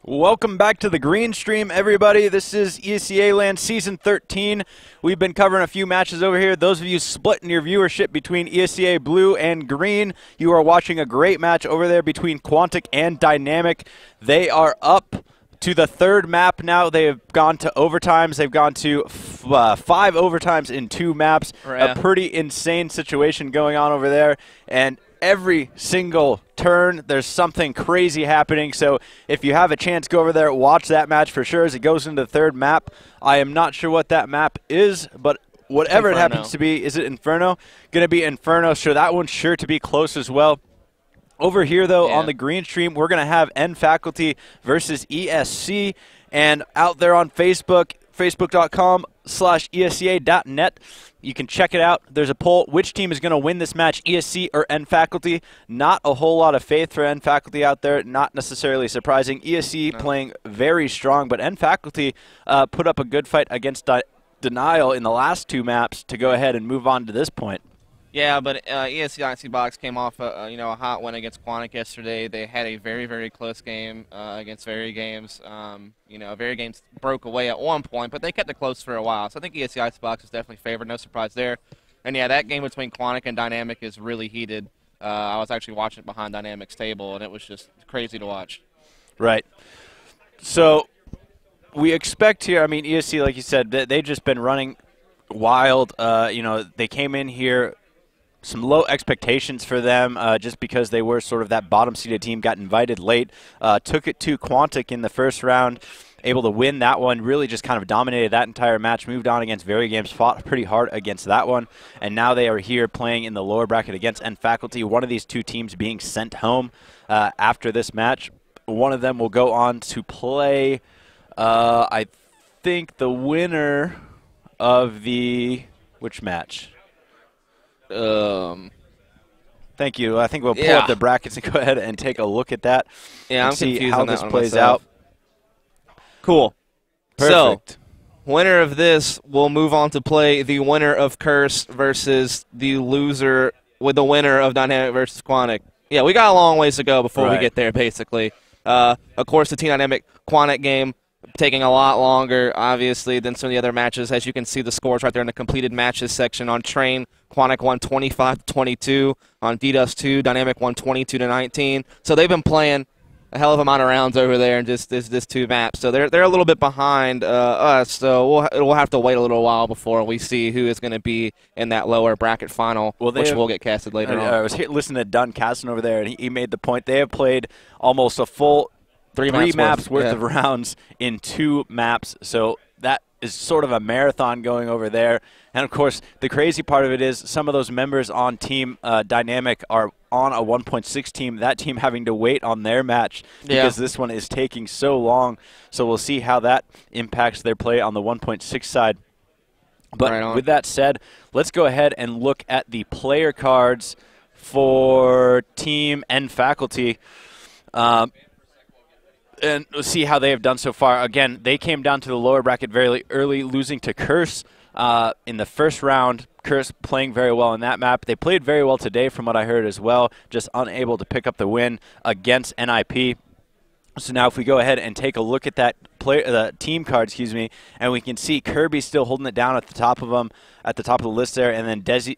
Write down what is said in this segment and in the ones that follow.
Welcome back to the Green Stream, everybody. This is ESEA LAN Season 13. We've been covering a few matches over here. Those of you splitting your viewership between ESEA Blue and Green, you are watching a great match over there between Quantic and Dynamic. They are up to the third map now. They have gone to overtimes. They've gone to 5 overtimes in 2 maps. Yeah. A pretty insane situation going on over there. And every single turn, there's something crazy happening. So if you have a chance, go over there, watch that match for sure as it goes into the third map. I am not sure what that map is, but whatever it happens to be, is it Inferno? Going to be Inferno, so that one's sure to be close as well. Over here, though, on the Green Stream, we're going to have N Faculty versus ESC. And out there on Facebook, facebook.com/ESCA.net. You can check it out. There's a poll. Which team is going to win this match, ESC or N Faculty? Not a whole lot of faith for N Faculty out there. Not necessarily surprising. ESC playing very strong, but N Faculty put up a good fight against Denial in the last 2 maps to go ahead and move on to this point. Yeah, but ESC Oxy Box came off a hot win against Quantic yesterday. They had a very, very close game against VERYGAMES. VERYGAMES broke away at one point, but they kept it close for a while. So I think ESC Oxy Box is definitely favored. No surprise there. And yeah, that game between Quantic and Dynamic is really heated. I was actually watching it behind Dynamic's table, and it was just crazy to watch. Right. So we expect here, I mean, ESC, like you said, they've just been running wild. They came in here. Some low expectations for them just because they were sort of that bottom-seeded team, got invited late, took it to Quantic in the first round, able to win that one, really just kind of dominated that entire match, moved on against VERYGAMES, fought pretty hard against that one, and now they are here playing in the lower bracket against N Faculty, one of these 2 teams being sent home after this match. One of them will go on to play, I think, the winner of the – which match? Thank you. I think we'll pull up the brackets and go ahead and take a look at that. Yeah, and see how this plays out. Cool. Perfect. So, winner of this will move on to play the winner of Curse versus the loser with the winner of Dynamic versus Quantic. Yeah, we got a long ways to go before we get there, basically. Of course, the Team Dynamic Quantic game taking a lot longer, obviously, than some of the other matches. As you can see, the scores right there in the completed matches section. On Train, Quantic won 25-22. On DDoS 2, Dynamic won 22-19. So they've been playing a hell of a amount of rounds over there in just this 2 maps. So they're a little bit behind us. So we'll have to wait a little while before we see who is going to be in that lower bracket final, which will get casted later on. I was listening to Dunn Casson over there, and he made the point they have played almost a full 3 maps worth of rounds in 2 maps. So that is sort of a marathon going over there. And, of course, the crazy part of it is some of those members on Team Dynamic are on a 1.6 team, that team having to wait on their match because this one is taking so long. So we'll see how that impacts their play on the 1.6 side. But with that said, let's go ahead and look at the player cards for Team N Faculty. And we'll see how they have done so far. Again, they came down to the lower bracket very early, losing to Curse in the first round. Curse playing very well in that map. They played very well today from what I heard as well, just unable to pick up the win against NIP. So now if we go ahead and take a look at that team card, and we can see Kirby still holding it down at the top of them, at the top of the list there, and then Dizzy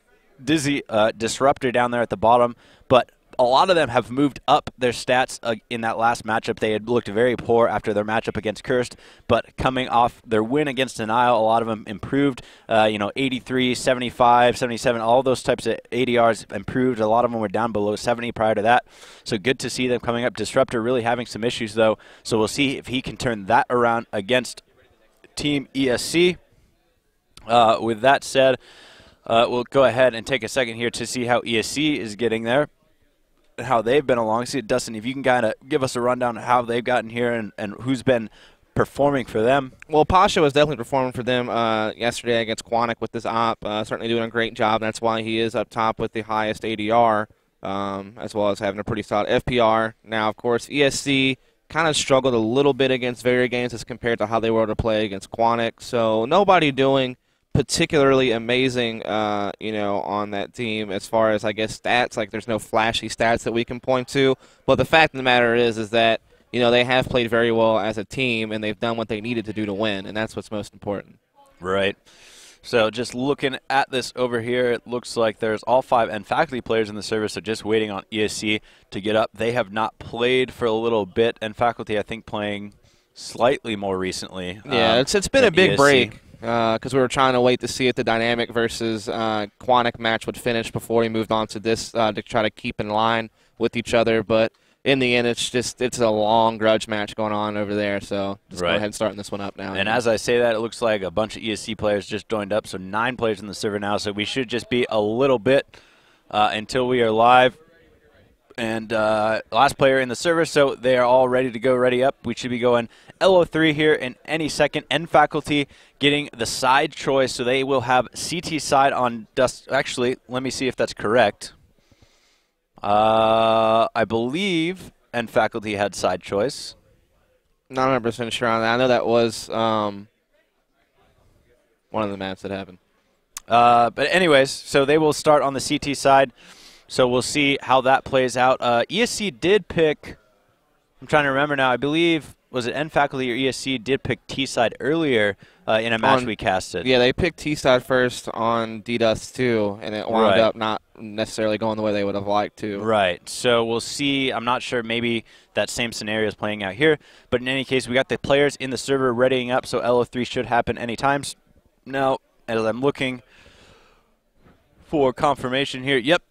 Disruptor down there at the bottom. But a lot of them have moved up their stats in that last matchup. They had looked very poor after their matchup against Cursed, but coming off their win against Denial, a lot of them improved. 83, 75, 77, all those types of ADRs improved. A lot of them were down below 70 prior to that. So good to see them coming up. Disruptor really having some issues, though, so we'll see if he can turn that around against Team ESC. With that said, we'll go ahead and take a second here to see how ESC is getting there, how they've been along. See, Dustin, if you can kind of give us a rundown of how they've gotten here and who's been performing for them. Well, Pasha was definitely performing for them yesterday against Quantic with this op. Certainly doing a great job. That's why he is up top with the highest ADR, as well as having a pretty solid FPR. Now, of course, ESC kind of struggled a little bit against VERYGAMES as compared to how they were able to play against Quantic. So nobody doing particularly amazing, on that team as far as, I guess, stats. Like, there's no flashy stats that we can point to. But the fact of the matter is that, you know, they have played very well as a team, and they've done what they needed to do to win, and that's what's most important. Right. So just looking at this over here, it looks like there's all 5 and faculty players in the server, so just waiting on ESC to get up. They have not played for a little bit, and faculty, I think, playing slightly more recently. Yeah, it's been a big ESC. break because we were trying to wait to see if the Dynamic versus Quantic match would finish before we moved on to this to try to keep in line with each other, but in the end, it's a long grudge match going on over there, so just go ahead and starting this one up now. And as I say that, it looks like a bunch of ESC players just joined up, so 9 players in the server now, so we should just be a little bit until we are live. And last player in the server, so they are all ready to go, ready up. We should be going LO3 here in any second. N faculty getting the side choice, so they will have CT side on Dust. Actually, let me see if that's correct. I believe N faculty had side choice. Not 100% sure on that. I know that was one of the maps that happened. But anyways, so they will start on the CT side. So we'll see how that plays out. ESC did pick, I'm trying to remember now, I believe, was it N faculty or ESC did pick T side earlier in a match we casted. Yeah, they picked T side first on D-Dust 2, and it wound up not necessarily going the way they would have liked to. Right. So we'll see. I'm not sure. Maybe that same scenario is playing out here. But in any case, we got the players in the server readying up, so LO3 should happen anytime. Now, as I'm looking for confirmation here, yep.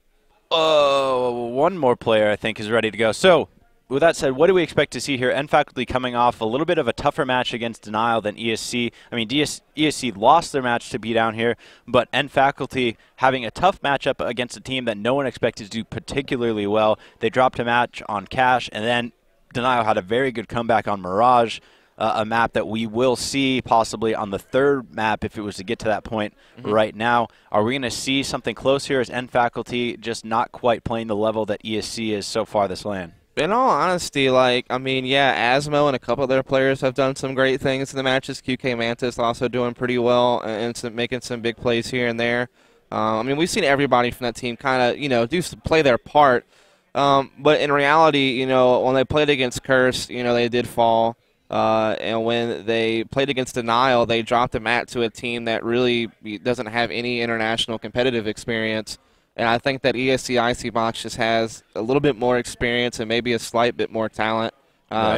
One more player, I think, is ready to go. So, with that said, what do we expect to see here? N faculty coming off a little bit of a tougher match against Denial than ESC. I mean, ESC lost their match to be down here, but N faculty having a tough matchup against a team that no one expected to do particularly well. They dropped a match on Cash, and then Denial had a very good comeback on Mirage. A map that we will see possibly on the 3rd map if it was to get to that point right now. Are we going to see something close here? Is N faculty just not quite playing the level that ESC is so far this LAN? In all honesty, like, I mean, yeah, Asmo and a couple of their players have done some great things in the matches. QK Mantis also doing pretty well and making some big plays here and there. I mean, we've seen everybody from that team kind of, you know, play their part. But in reality, you know, when they played against Curse, you know, they did fall. And when they played against Denial, they dropped a mat to a team that really doesn't have any international competitive experience. And I think that ESC Icebox just has a little bit more experience and maybe a slight bit more talent.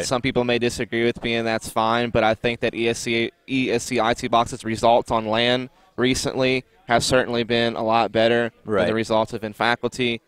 Some people may disagree with me, and that's fine. But I think that ESC Icebox's results on LAN recently have certainly been a lot better than the results of in faculty.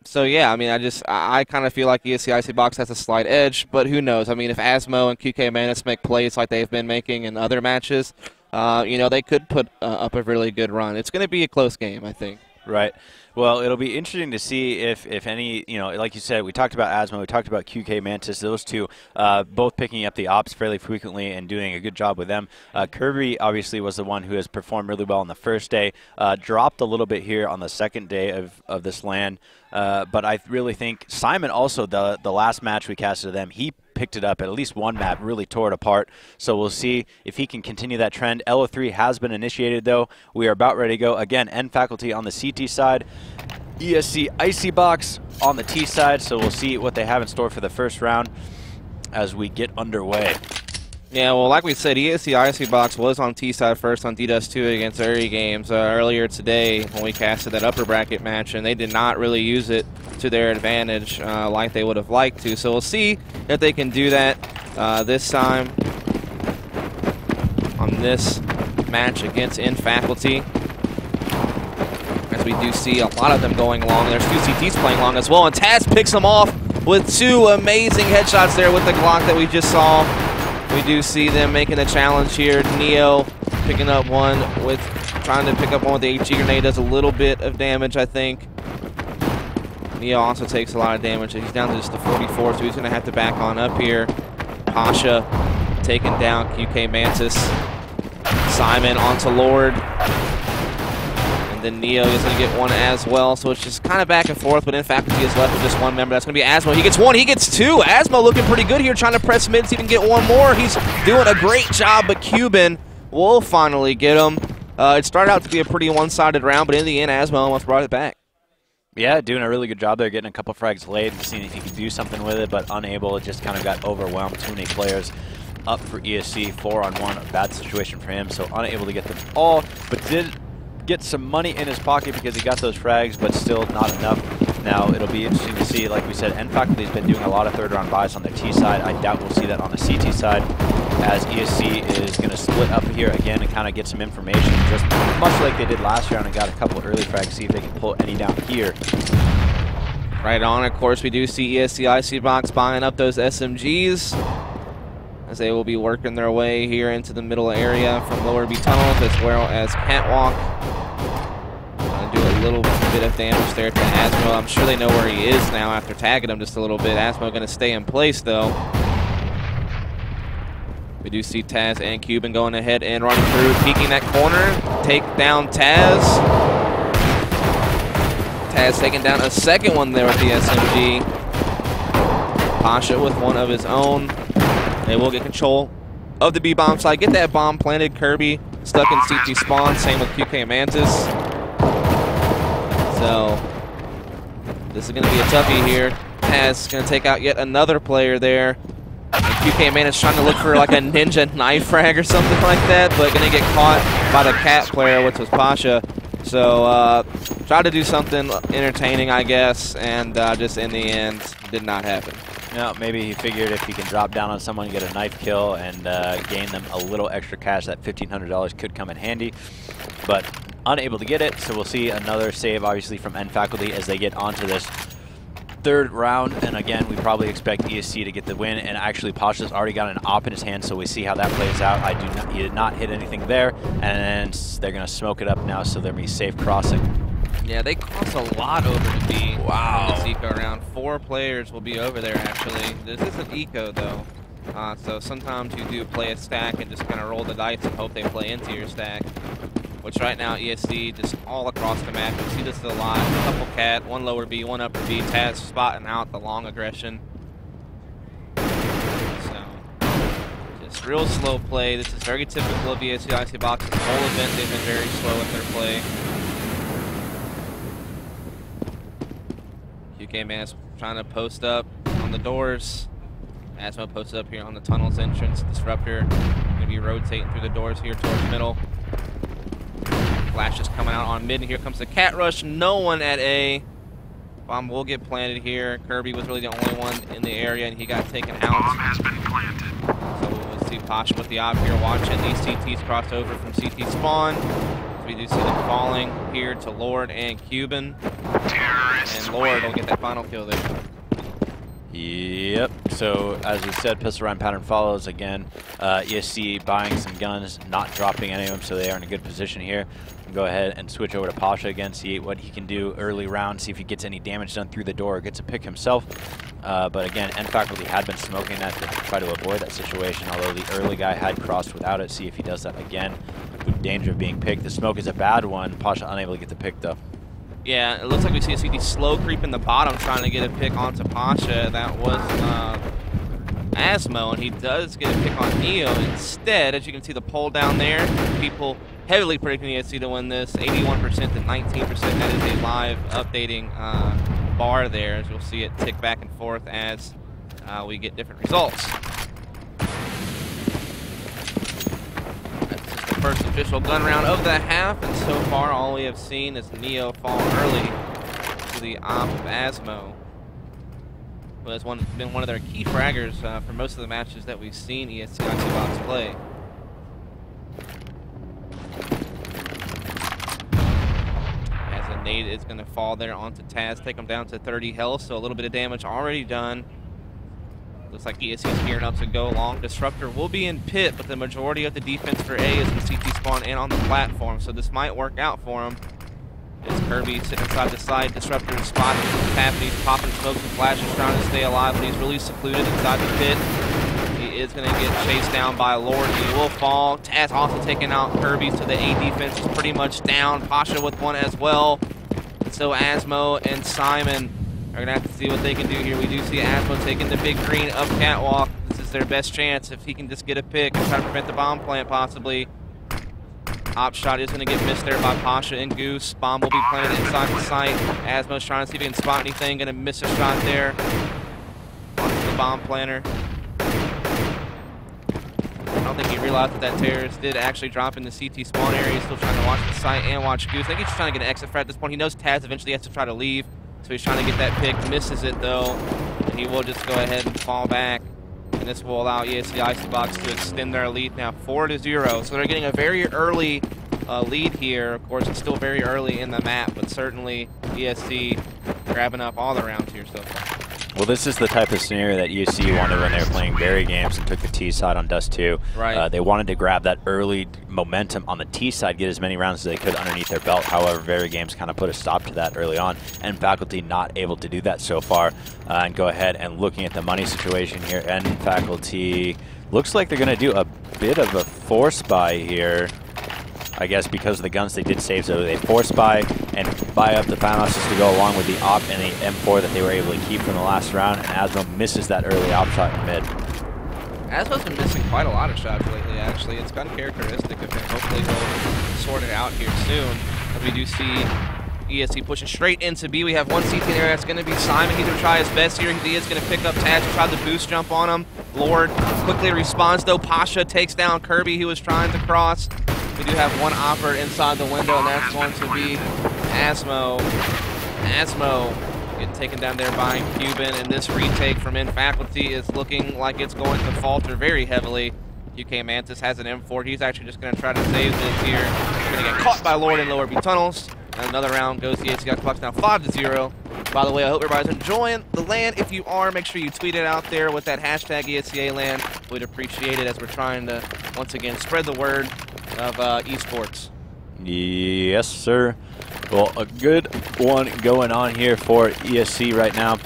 So, yeah, I mean, I kind of feel like ESC Icebox has a slight edge, but who knows? I mean, if Asmo and QK Mantis make plays like they've been making in other matches, you know, they could put up a really good run. It's going to be a close game, I think. Right. Well, it'll be interesting to see if any, you know, like you said, we talked about Asmo, we talked about QK Mantis, those two both picking up the ops fairly frequently and doing a good job with them. Kirby obviously was the one who has performed really well on the first day, dropped a little bit here on the second day of this LAN, but I really think Simon also, the last match we casted to them, he picked it up at least one map, really tore it apart. So we'll see if he can continue that trend. LO3 has been initiated, though. We are about ready to go. Again, N faculty on the CT side, ESC Icebox on the T side. So we'll see what they have in store for the first round as we get underway. Yeah, well, like we said, ESC Icebox was on T side first on D-Dust 2 against VERYGAMES earlier today when we casted that upper bracket match, and they did not really use it to their advantage like they would have liked to. So we'll see if they can do that this time on this match against in faculty. As we do see a lot of them going long. There's 2 CTs playing long as well, and Taz picks them off with 2 amazing headshots there with the Glock that we just saw. We do see them making a challenge here. Neo picking up one with, trying to pick up one with the HG grenade. Does a little bit of damage, I think. Neo also takes a lot of damage. He's down to just the 44, so he's going to have to back on up here. Pasha taking down QK Mantis. Simon onto Lord. And then Neo is going to get one as well. So it's just kind of back and forth, but in faculty is left with just one member. That's going to be Asmo. He gets one. He gets 2. Asmo looking pretty good here, trying to press mid so he can get one more. He's doing a great job, but Cuban will finally get him. It started out to be a pretty one-sided round, but in the end, Asmo almost brought it back. Yeah, doing a really good job there, getting a couple frags laid, seeing if he could do something with it, but unable. It just kind of got overwhelmed. Too many players up for ESC, 4-on-1, a bad situation for him, so unable to get them all, but did get some money in his pocket because he got those frags, but still not enough. Now, it'll be interesting to see, like we said, N Faculty's been doing a lot of third-round buys on their T side. I doubt we'll see that on the CT side, as ESC is going to split up here again and kind of get some information, just much like they did last round and got a couple early frags, see if they can pull any down here. Right on, of course, we do see ESC Icebox buying up those SMGs, as they will be working their way here into the middle area from Lower B tunnels, as well as Catwalk. Do a little bit of damage there to Asmo. I'm sure they know where he is now after tagging him just a little bit. Asmo going to stay in place, though. We do see Taz and Cuban going ahead and running through, peeking that corner. Take down Taz. Taz taking down a second one there with the SMG. Pasha with one of his own. They will get control of the B-bomb side. Get that bomb planted. Kirby stuck in CT spawn. Same with QK Mantis. So this is going to be a toughie here. Taz is going to take out yet another player there. And QK Mantis trying to look for like a ninja knife frag or something like that, but going to get caught by the cat player, which was Pasha. So try to do something entertaining, I guess, and just in the end, did not happen. No, maybe he figured if he can drop down on someone, get a knife kill, and gain them a little extra cash, that $1,500 could come in handy. But unable to get it, so we'll see another save, obviously, from N Faculty as they get onto this third round. And again, we probably expect ESC to get the win. And actually, Pasha's already got an op in his hand, so we see how that plays out. He did not hit anything there, and they're going to smoke it up now, so they'll be safe crossing. Yeah, they cross a lot over to B. Wow. This eco round. 4 players will be over there, actually. This isn't eco, though. So sometimes you do play a stack and just kind of roll the dice and hope they play into your stack. Which right now, ESC just all across the map. You see this a lot. A couple cat, 1 lower B, 1 upper B. Taz spotting out the long aggression. So, just real slow play. This is very typical of ESC Icebox. This whole event, they've been very slow with their play. QK Mantis trying to post up on the doors. Asmo posted up here on the tunnel's entrance. Disruptor going to be rotating through the doors here towards middle. Flash is coming out on mid, and here comes the cat rush. No one at A. Bomb will get planted here. Kirby was really the only one in the area, and he got taken out. Bomb has been planted. So we'll see Pasha with the op here watching these CTs cross over from CT spawn. So we do see them falling here to Lord and Cuban. Terrorists And Lord will win. get that final kill there. Yep. So as we said, pistol round pattern follows again. ESC buying some guns, not dropping any of them, so they are in a good position here. Go ahead and switch over to Pasha again, see what he can do early round, see if he gets any damage done through the door or gets a pick himself. But again, N Faculty had been smoking that to try to avoid that situation, although the early guy had crossed without it. See if he does that again with danger of being picked. The smoke is a bad one. Pasha unable to get the pick though. Yeah, it looks like we see a CT slow creep in the bottom trying to get a pick onto Pasha. That was Asmo, and he does get a pick on Neo instead. As you can see the poll down there, people heavily predicting ESC to win this, 81% to 19%. That is a live updating bar there, as you'll see it tick back and forth as we get different results. First official gun round of the half, and so far all we have seen is Neo fall early to the op of Asmo, who has been one of their key fraggers for most of the matches that we've seen ESC Icebox play. As a nade is going to fall there onto Taz, take him down to 30 health, so a little bit of damage already done. Looks like ESC is gearing up to go long. Disruptor will be in pit, but the majority of the defense for A is in CT spawn and on the platform, so this might work out for him. It's Kirby sitting inside the side. Disruptor is spotting what's happening. He's popping smokes and flashes, trying to stay alive, but he's really secluded inside the pit. He is going to get chased down by Lord. He will fall. Taz also taking out Kirby, so the A defense is pretty much down. Pasha with one as well. And so Asmo and Simon are going to have to see what they can do here. We do see Asmo taking the big green up Catwalk. This is their best chance if he can just get a pick and try to prevent the bomb plant possibly. Op shot is going to get missed there by Pasha and Goose. Bomb will be planted inside the site. Asmo's trying to see if he can spot anything. Going to miss a shot there. Onto the bomb planter. I don't think he realized that terrorist did actually drop in the CT spawn area. He's still trying to watch the site and watch Goose. I think he's just trying to get an exit threat at this point. He knows Taz eventually has to try to leave, so he's trying to get that pick. Misses it though, and he will just go ahead and fall back. And this will allow ESC Icebox to extend their lead now 4-0. So they're getting a very early lead here. Of course, it's still very early in the map, but certainly ESC grabbing up all the rounds here so far. Well, this is the type of scenario that ESC wanted when they were playing VERYGAMES and took the T side on Dust 2. Right. They wanted to grab that early momentum on the T side, get as many rounds as they could underneath their belt. However, VERYGAMES kind of put a stop to that early on, and Faculty not able to do that so far. And go ahead and looking at the money situation here, and Faculty looks like they're going to do a bit of a force buy here. I guess because of the guns they did save, so they force buy and buy up the Foundhouses to go along with the op and the M4 that they were able to keep from the last round, and Asmo misses that early op shot in mid. Asmo's been missing quite a lot of shots lately, actually. It's kind of characteristic of him. Hopefully he'll sort it out here soon. As we do see ESC pushing straight into B. We have one CT in there. That's going to be Simon. He's going to try his best here. He is going to pick up Taz. He tried the boost jump on him. Lord quickly responds, though. Pasha takes down Kirby, who was trying to cross. We do have one opper inside the window, and that's going to be Asmo. Asmo getting taken down there by Cuban, and this retake from in Faculty is looking like it's going to falter very heavily. UK Mantis has an M4. He's actually just going to try to save this here. He's going to get caught by Lord in lower B tunnels. And another round goes. ESC got clocked now 5-0. By the way, I hope everybody's enjoying the LAN. If you are, make sure you tweet it out there with that hashtag ESEA LAN. We'd appreciate it as we're trying to, once again, spread the word of esports. Yes, sir. Well, a good one going on here for ESC right now.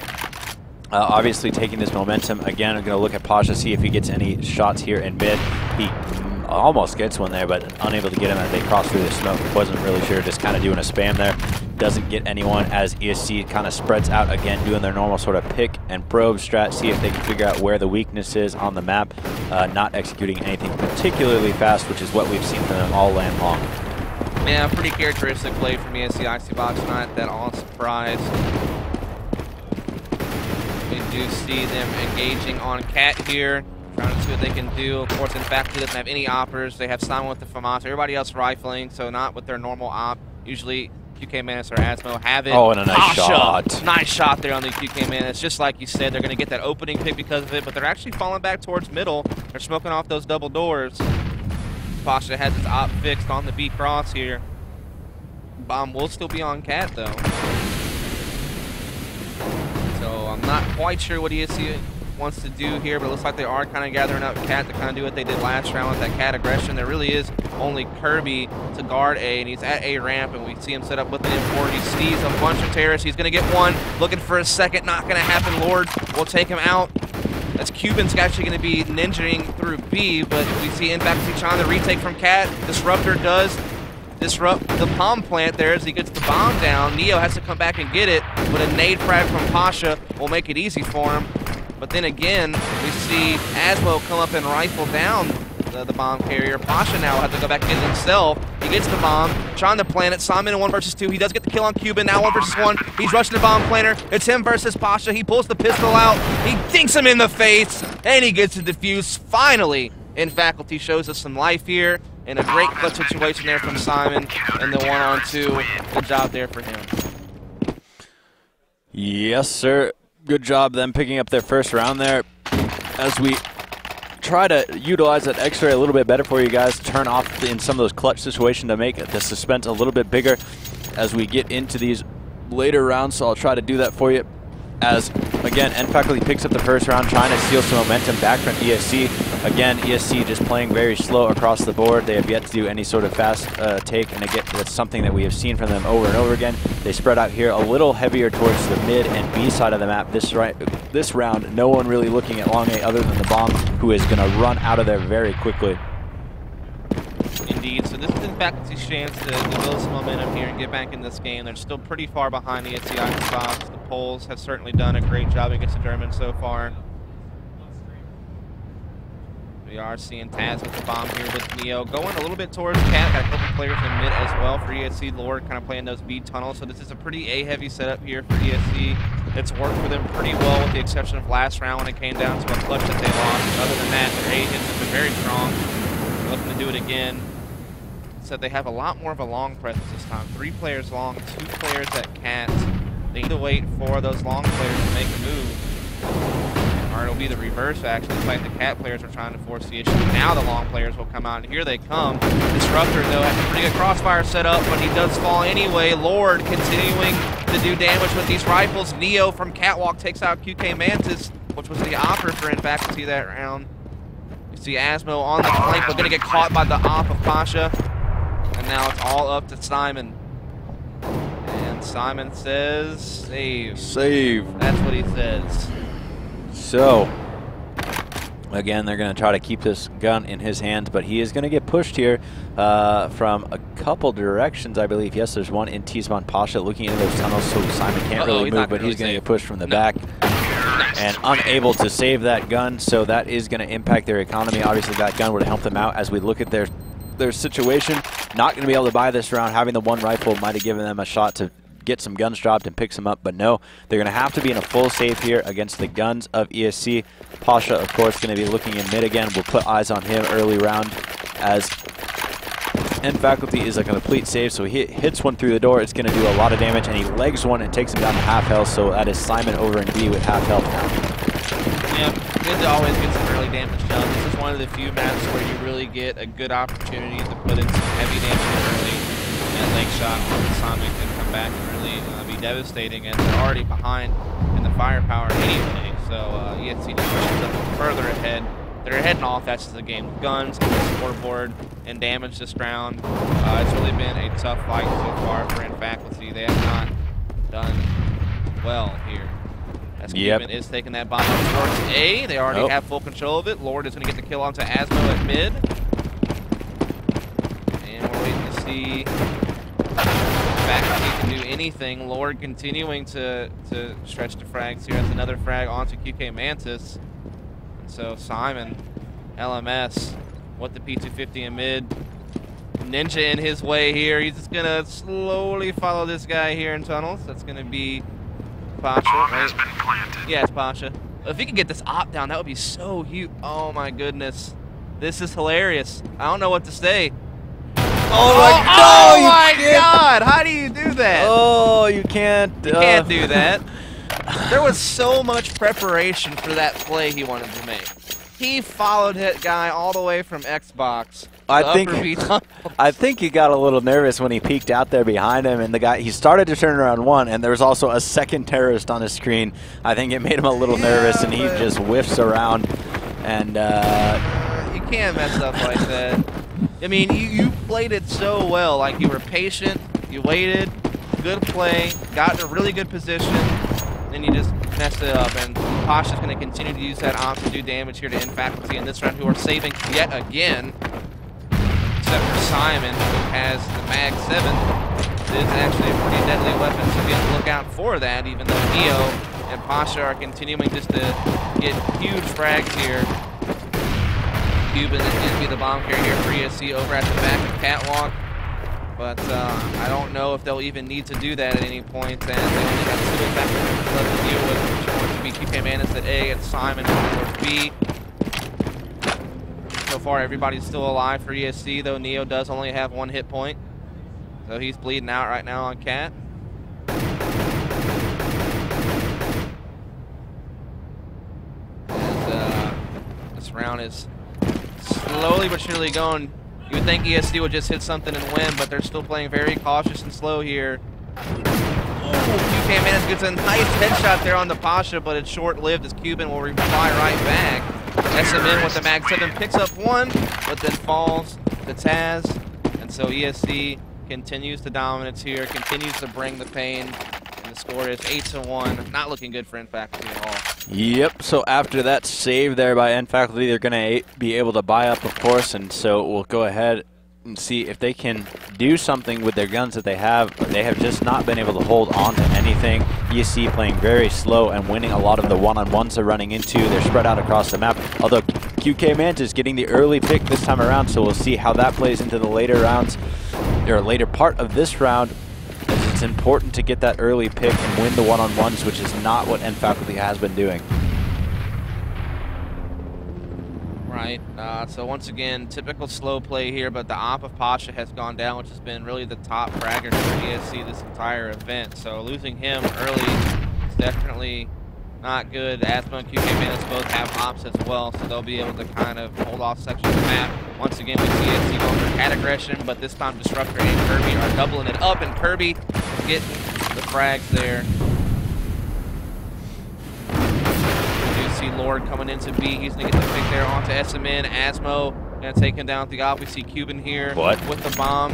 Obviously taking this momentum. Again, I'm going to look at Pasha, see if he gets any shots here in mid. He almost gets one there, but unable to get him as they cross through the smoke. Wasn't really sure, just kind of doing a spam there. Doesn't get anyone as ESC kind of spreads out again, doing their normal sort of pick and probe strat, see if they can figure out where the weakness is on the map. Not executing anything particularly fast, which is what we've seen from them all LAN long. Yeah, pretty characteristic play from ESC Icebox, not that all surprised. We do see them engaging on Cat here, trying to see what they can do. Of course, in fact, he doesn't have any oppers. They have Simon with the FAMAS. Everybody else rifling, so not with their normal op. Usually, QK Manus or Asmo have it. Oh, and a nice shot. Nice shot there on the QK Manus. Just like you said, they're going to get that opening pick because of it, but they're actually falling back towards middle. They're smoking off those double doors. Pasha has his op fixed on the B cross here. Bomb will still be on Cat, though. So I'm not quite sure what ESC wants to do here, but it looks like they are kind of gathering up Cat to kind of do what they did last round with that Cat aggression. There really is only Kirby to guard A, and he's at A ramp, and we see him set up with an M4. He sees a bunch of terrorists. He's going to get one, looking for a second. Not going to happen. Lord will take him out. That's Cuban's actually going to be ninjaing through B, but we see in Faculty trying to retake from Cat. Disruptor does disrupt the bomb plant there as he gets the bomb down. Neo has to come back and get it, but a nade frag from Pasha will make it easy for him. But then again, we see Asmo come up and rifle down the bomb carrier. Pasha now has to go back and get it himself. He gets the bomb, trying to plant it. Simon in 1 versus 2. He does get the kill on Cuban. Now 1 versus 1. He's rushing the bomb planter. It's him versus Pasha. He pulls the pistol out. He dinks him in the face, and he gets the defuse. Finally, in Faculty shows us some life here. And a great clutch situation there from Simon. And the 1-on-2. Good job there for him. Yes, sir. Good job them picking up their first round there. As we try to utilize that X-ray a little bit better for you guys, turn off in some of those clutch situations to make the suspense a little bit bigger as we get into these later rounds. So I'll try to do that for you. As, again, N Faculty picks up the first round, trying to steal some momentum back from ESC. Again, ESC just playing very slow across the board. They have yet to do any sort of fast take, and again, that's something that we have seen from them over and over again. They spread out here a little heavier towards the mid and B side of the map this round. No one really looking at long A other than the bomb, who is going to run out of there very quickly. Indeed, so this is in Faculty's chance to build some momentum here and get back in this game. They're still pretty far behind the ESC Icebox. The Poles have certainly done a great job against the Germans so far. We are seeing Taz with the bomb here with Neo going a little bit towards Cat. Got a couple players in mid as well for ESC. Lord kind of playing those B tunnels. So this is a pretty A-heavy setup here for ESC. It's worked for them pretty well with the exception of last round when it came down to a clutch that they lost. Other than that, their A hits have been very strong. They're looking to do it again. So they have a lot more of a long presence this time. 3 players long, 2 players at Cat. They need to wait for those long players to make a move. Or it'll be the reverse, actually. It's like the Cat players are trying to force the issue. Now the long players will come out, and here they come. Disruptor, though, has a pretty good crossfire set up, but he does fall anyway. Lord continuing to do damage with these rifles. Neo from Catwalk takes out QK Mantis, which was the opper for Infaculty that round. You see Asmo on the flank, but going to get caught by the op of Pasha. And now it's all up to Simon. And Simon says, save. Save. That's what he says. So, again, they're going to try to keep this gun in his hands, but he is going to get pushed here from a couple directions, I believe. Yes, there's one in T-spawn. Pasha looking into those tunnels, so Simon can't really move, but he's going to get pushed from the back and unable to save that gun, so that is going to impact their economy. Obviously, that gun would have helped them out as we look at their situation. Not going to be able to buy this round. Having the one rifle might have given them a shot to get some guns dropped and pick some up, but no, they're going to have to be in a full save here against the guns of ESC. Pasha, of course, going to be looking in mid again. We'll put eyes on him early round as Infaculty is a complete save, so he hits one through the door. It's going to do a lot of damage, and he legs one and takes him down to half health, so that is Simon over in B with half health now. Yeah, good to always get some early damage done. This is one of the few maps where you really get a good opportunity to put in some heavy damage early. And leg shot from Simon can come back and really be devastating, and they're already behind in the firepower anyway. So ESC just pushes them further ahead. They're ahead in all facets of the game with guns, scoreboard, and damage this round. It's really been a tough fight so far for Infaculty. They have not done well here. As Cuban is taking that bomb up towards A. They already have full control of it. Lord is going to get the kill onto Asmo at mid. And we're waiting to see Faculty can do anything. Lord continuing to stretch the frags here. That's another frag onto QK Mantis. And so Simon, LMS, with the P250 in mid. Ninja in his way here. He's just going to slowly follow this guy here in tunnels. That's going to be Pasha, right? Yeah, it's Pasha. If he could get this op down, that would be so huge. Oh my goodness. This is hilarious. I don't know what to say. Oh my God! How do you do that? Oh, you can't. You can't do that. There was so much preparation for that play he wanted to make. He followed that guy all the way from Xbox. I think he got a little nervous when he peeked out there behind him, and the guy, he started to turn around one, and there was also a second terrorist on his screen. I think it made him a little nervous, and he just whiffs around. And you can't mess up like that. I mean, you played it so well. Like, you were patient, you waited, good play, got in a really good position, then you just messed it up. And Pasha's going to continue to use that op to do damage here to Infaculty in this round, who are saving yet again. Except for Simon, who has the Mag 7. It is actually a pretty deadly weapon, so be on the lookout for that, even though Neo and Pasha are continuing just to get huge frags here. Cuban is going to be the bomb carrier for ESC over at the back of Catwalk. But I don't know if they'll even need to do that at any point. And they only got 2 attackers left to deal with, which are going to be QK Mantis at A and Simon at B. So far, everybody's still alive for ESC, though Neo does only have 1 hit point. So he's bleeding out right now on Cat. And this round is slowly but surely going. You would think ESC would just hit something and win, but they're still playing very cautious and slow here. QK Mantis gets a nice headshot there on the Pasha, but it's short-lived as Cuban will reply right back. SMN with the Mag 7 picks up 1, but then falls to Taz. And so ESC continues the dominance here, continues to bring the pain. And the score is 8-1. Not looking good for Infaculty at all. Yep, so after that save there by Infaculty, they're going to be able to buy up, of course, and so we'll go ahead and see if they can do something with their guns that they have, but they have just not been able to hold on to anything. ESC playing very slow and winning a lot of the one-on-ones they're running into. They're spread out across the map, although QK Mantis getting the early pick this time around, so we'll see how that plays into the later rounds, or later part of this round, as it's important to get that early pick and win the one-on-ones, which is not what N Faculty has been doing. Right. So once again, typical slow play here, but the op of Pasha has gone down, which has been really the top fragger for ESC this entire event. So losing him early is definitely not good. Asthma and QK Mantis both have ops as well, so they'll be able to kind of hold off sections of the map. Once again, we see ESC going for cat aggression, but this time Disruptor and Kirby are doubling it up, and Kirby getting the frags there. See Lord coming into B. He's going to get the pick there onto SMN. Asmo going to take him down at the op. We see Cuban here with the bomb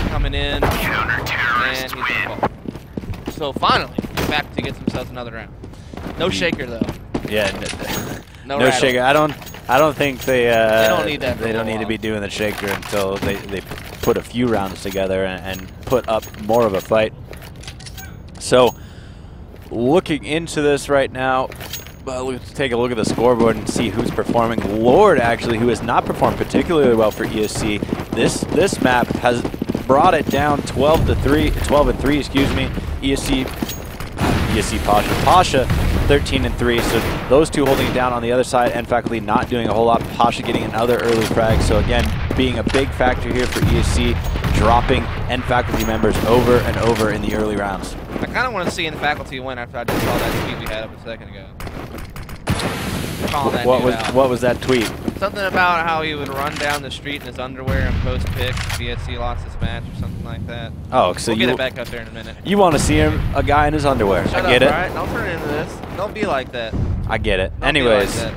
coming in. And he's going to fall. So finally, Faculty gets themselves another round. No shaker though. Yeah, no shaker. I don't think they don't need that. They don't need to be doing the shaker until they put a few rounds together and put up more of a fight. So looking into this right now, let's take a look at the scoreboard and see who's performing. Lord, actually, who has not performed particularly well for ESC. This map has brought it down 12-3, excuse me. ESC Pasha 13-3. So those two holding it down on the other side, and Faculty not doing a whole lot. Pasha getting another early frag. So again, being a big factor here for ESC, dropping N Faculty members over and over in the early rounds. I kind of want to see N Faculty win after I just saw that tweet we had up a second ago. What was that tweet? Something about how he would run down the street in his underwear and post pics if ESC lost his match or something like that. Oh, so we'll get it back up there in a minute. You want to see a guy in his underwear? Shut I get up, it. All right? Don't turn into this. Don't be like that. I get it. Don't be like that.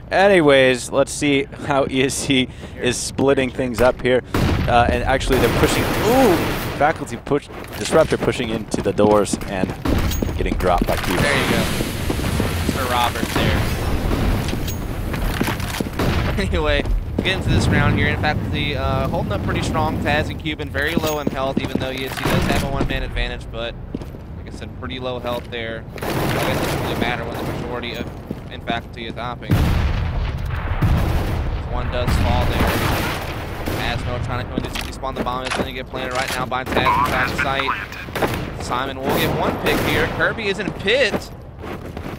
Anyways, let's see how ESC is splitting things up here. And actually, they're pushing. Ooh, Faculty push. Disruptor pushing into the doors and getting dropped by Cuban. There you go. Mr. Roberts there. Anyway, getting to this round here, in Faculty holding up pretty strong. Taz and Cuban very low in health, even though ESC does have a one-man advantage, but like I said, pretty low health there. I guess it doesn't really matter when the majority of in Faculty is hopping. One does fall there. Asno trying to come in to despawn the bomb. Is going to get planted right now by Taz inside the site. Simon will get one pick here. Kirby is in pit.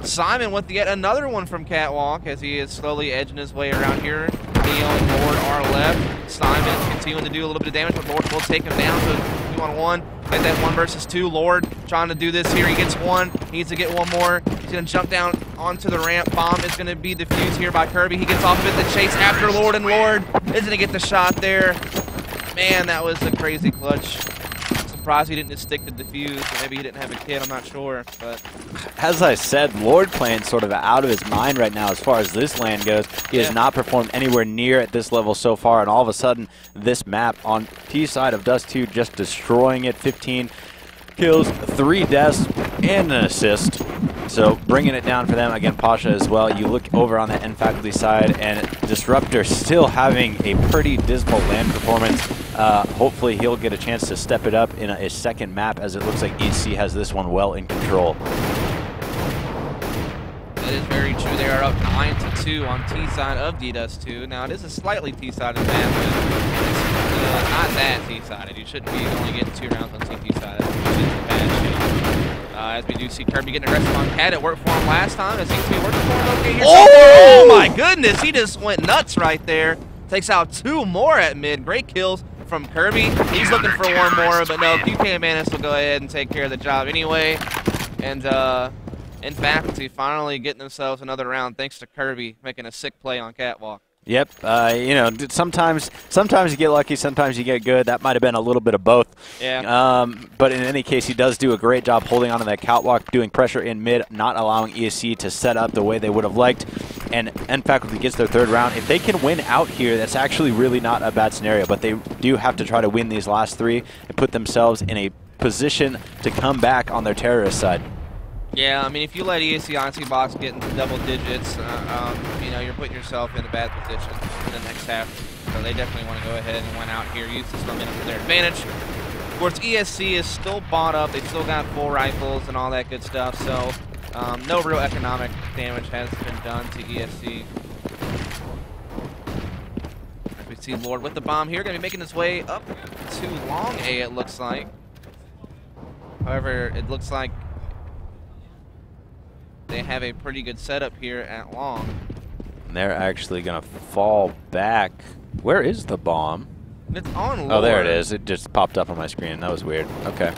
Simon with yet another one from Catwalk as he is slowly edging his way around here. Neo and Lord are left. Simon continuing to do a little bit of damage, but Lord will take him down. So 2-on-1. Like that 1 versus 2. Lord trying to do this here. He gets one. Needs to get one more. He's going to jump down onto the ramp. Bomb is going to be defused here by Kirby. He gets off of it. The chase after Lord, and Lord is going to get the shot there. Man, that was a crazy clutch. Surprised he didn't just stick to defuse. Maybe he didn't have a kid, I'm not sure. But as I said, Lord playing sort of out of his mind right now as far as this LAN goes. He has not performed anywhere near at this level so far, and all of a sudden, this map on T side of Dust 2 just destroying it. 15 kills, 3 deaths, and an assist. So bringing it down for them. Again, Pasha as well. You look over on the N Faculty side, and Disruptor still having a pretty dismal LAN performance. Hopefully he'll get a chance to step it up in a second map, as it looks like ESC has this one well in control. That is very true. They are up 9-2 on T side of D-Dust 2. Now, it is a slightly T-sided map, but it's not that T-sided. You shouldn't be only getting 2 rounds on T side. It's a bad shape. As we do see Kirby getting aggressive on Cat. It worked for him last time. It seems to be working for him okay here. Oh my goodness. He just went nuts right there. Takes out 2 more at mid. Great kills from Kirby. He's looking for one more, but no, QK Mantis will go ahead and take care of the job anyway. And in Faculty finally getting themselves another round thanks to Kirby making a sick play on Catwalk. Yep, you know, sometimes you get lucky, sometimes you get good. That might have been a little bit of both. Yeah. But in any case, he does do a great job holding onto that Catwalk, doing pressure in mid, not allowing ESC to set up the way they would have liked. And N Faculty gets their 3rd round. If they can win out here, that's actually really not a bad scenario. But they do have to try to win these last 3 and put themselves in a position to come back on their terrorist side. Yeah, I mean, if you let ESC Honesty Box get into double digits, you know, you're putting yourself in a bad position in the next half. So they definitely want to go ahead and win out here, use this momentum to their advantage. Of course, ESC is still bought up. They've still got full rifles and all that good stuff. So no real economic damage has been done to ESC. See Lord with the bomb here, going to be making his way up to long A, it looks like. However, it looks like they have a pretty good setup here at long. And they're actually going to fall back. Where is the bomb? It's on Lord. Oh, there it is. It just popped up on my screen. That was weird. Okay.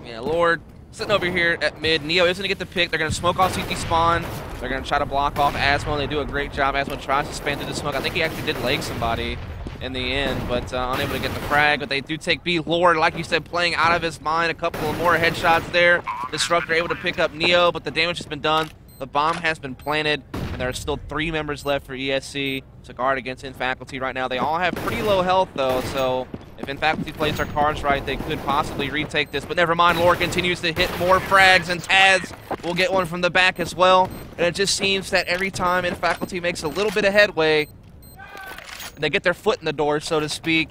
Yeah, Lord sitting over here at mid. Neo is going to get the pick. They're going to smoke off CT spawn. They're going to try to block off Asmo. They do a great job. Asmo tries to spam through the smoke. I think he actually did leg somebody in the end, but unable to get the frag. But they do take B. Lord, like you said, playing out of his mind. A couple of more headshots there. Disruptor able to pick up Neo, but the damage has been done. The bomb has been planted, and there are still 3 members left for ESC to guard against In-Faculty right now. They all have pretty low health, though, so if In-Faculty plays their cards right, they could possibly retake this. But never mind, Lord continues to hit more frags, and Taz will get one from the back as well. And it just seems that every time In-Faculty makes a little bit of headway, they get their foot in the door, so to speak,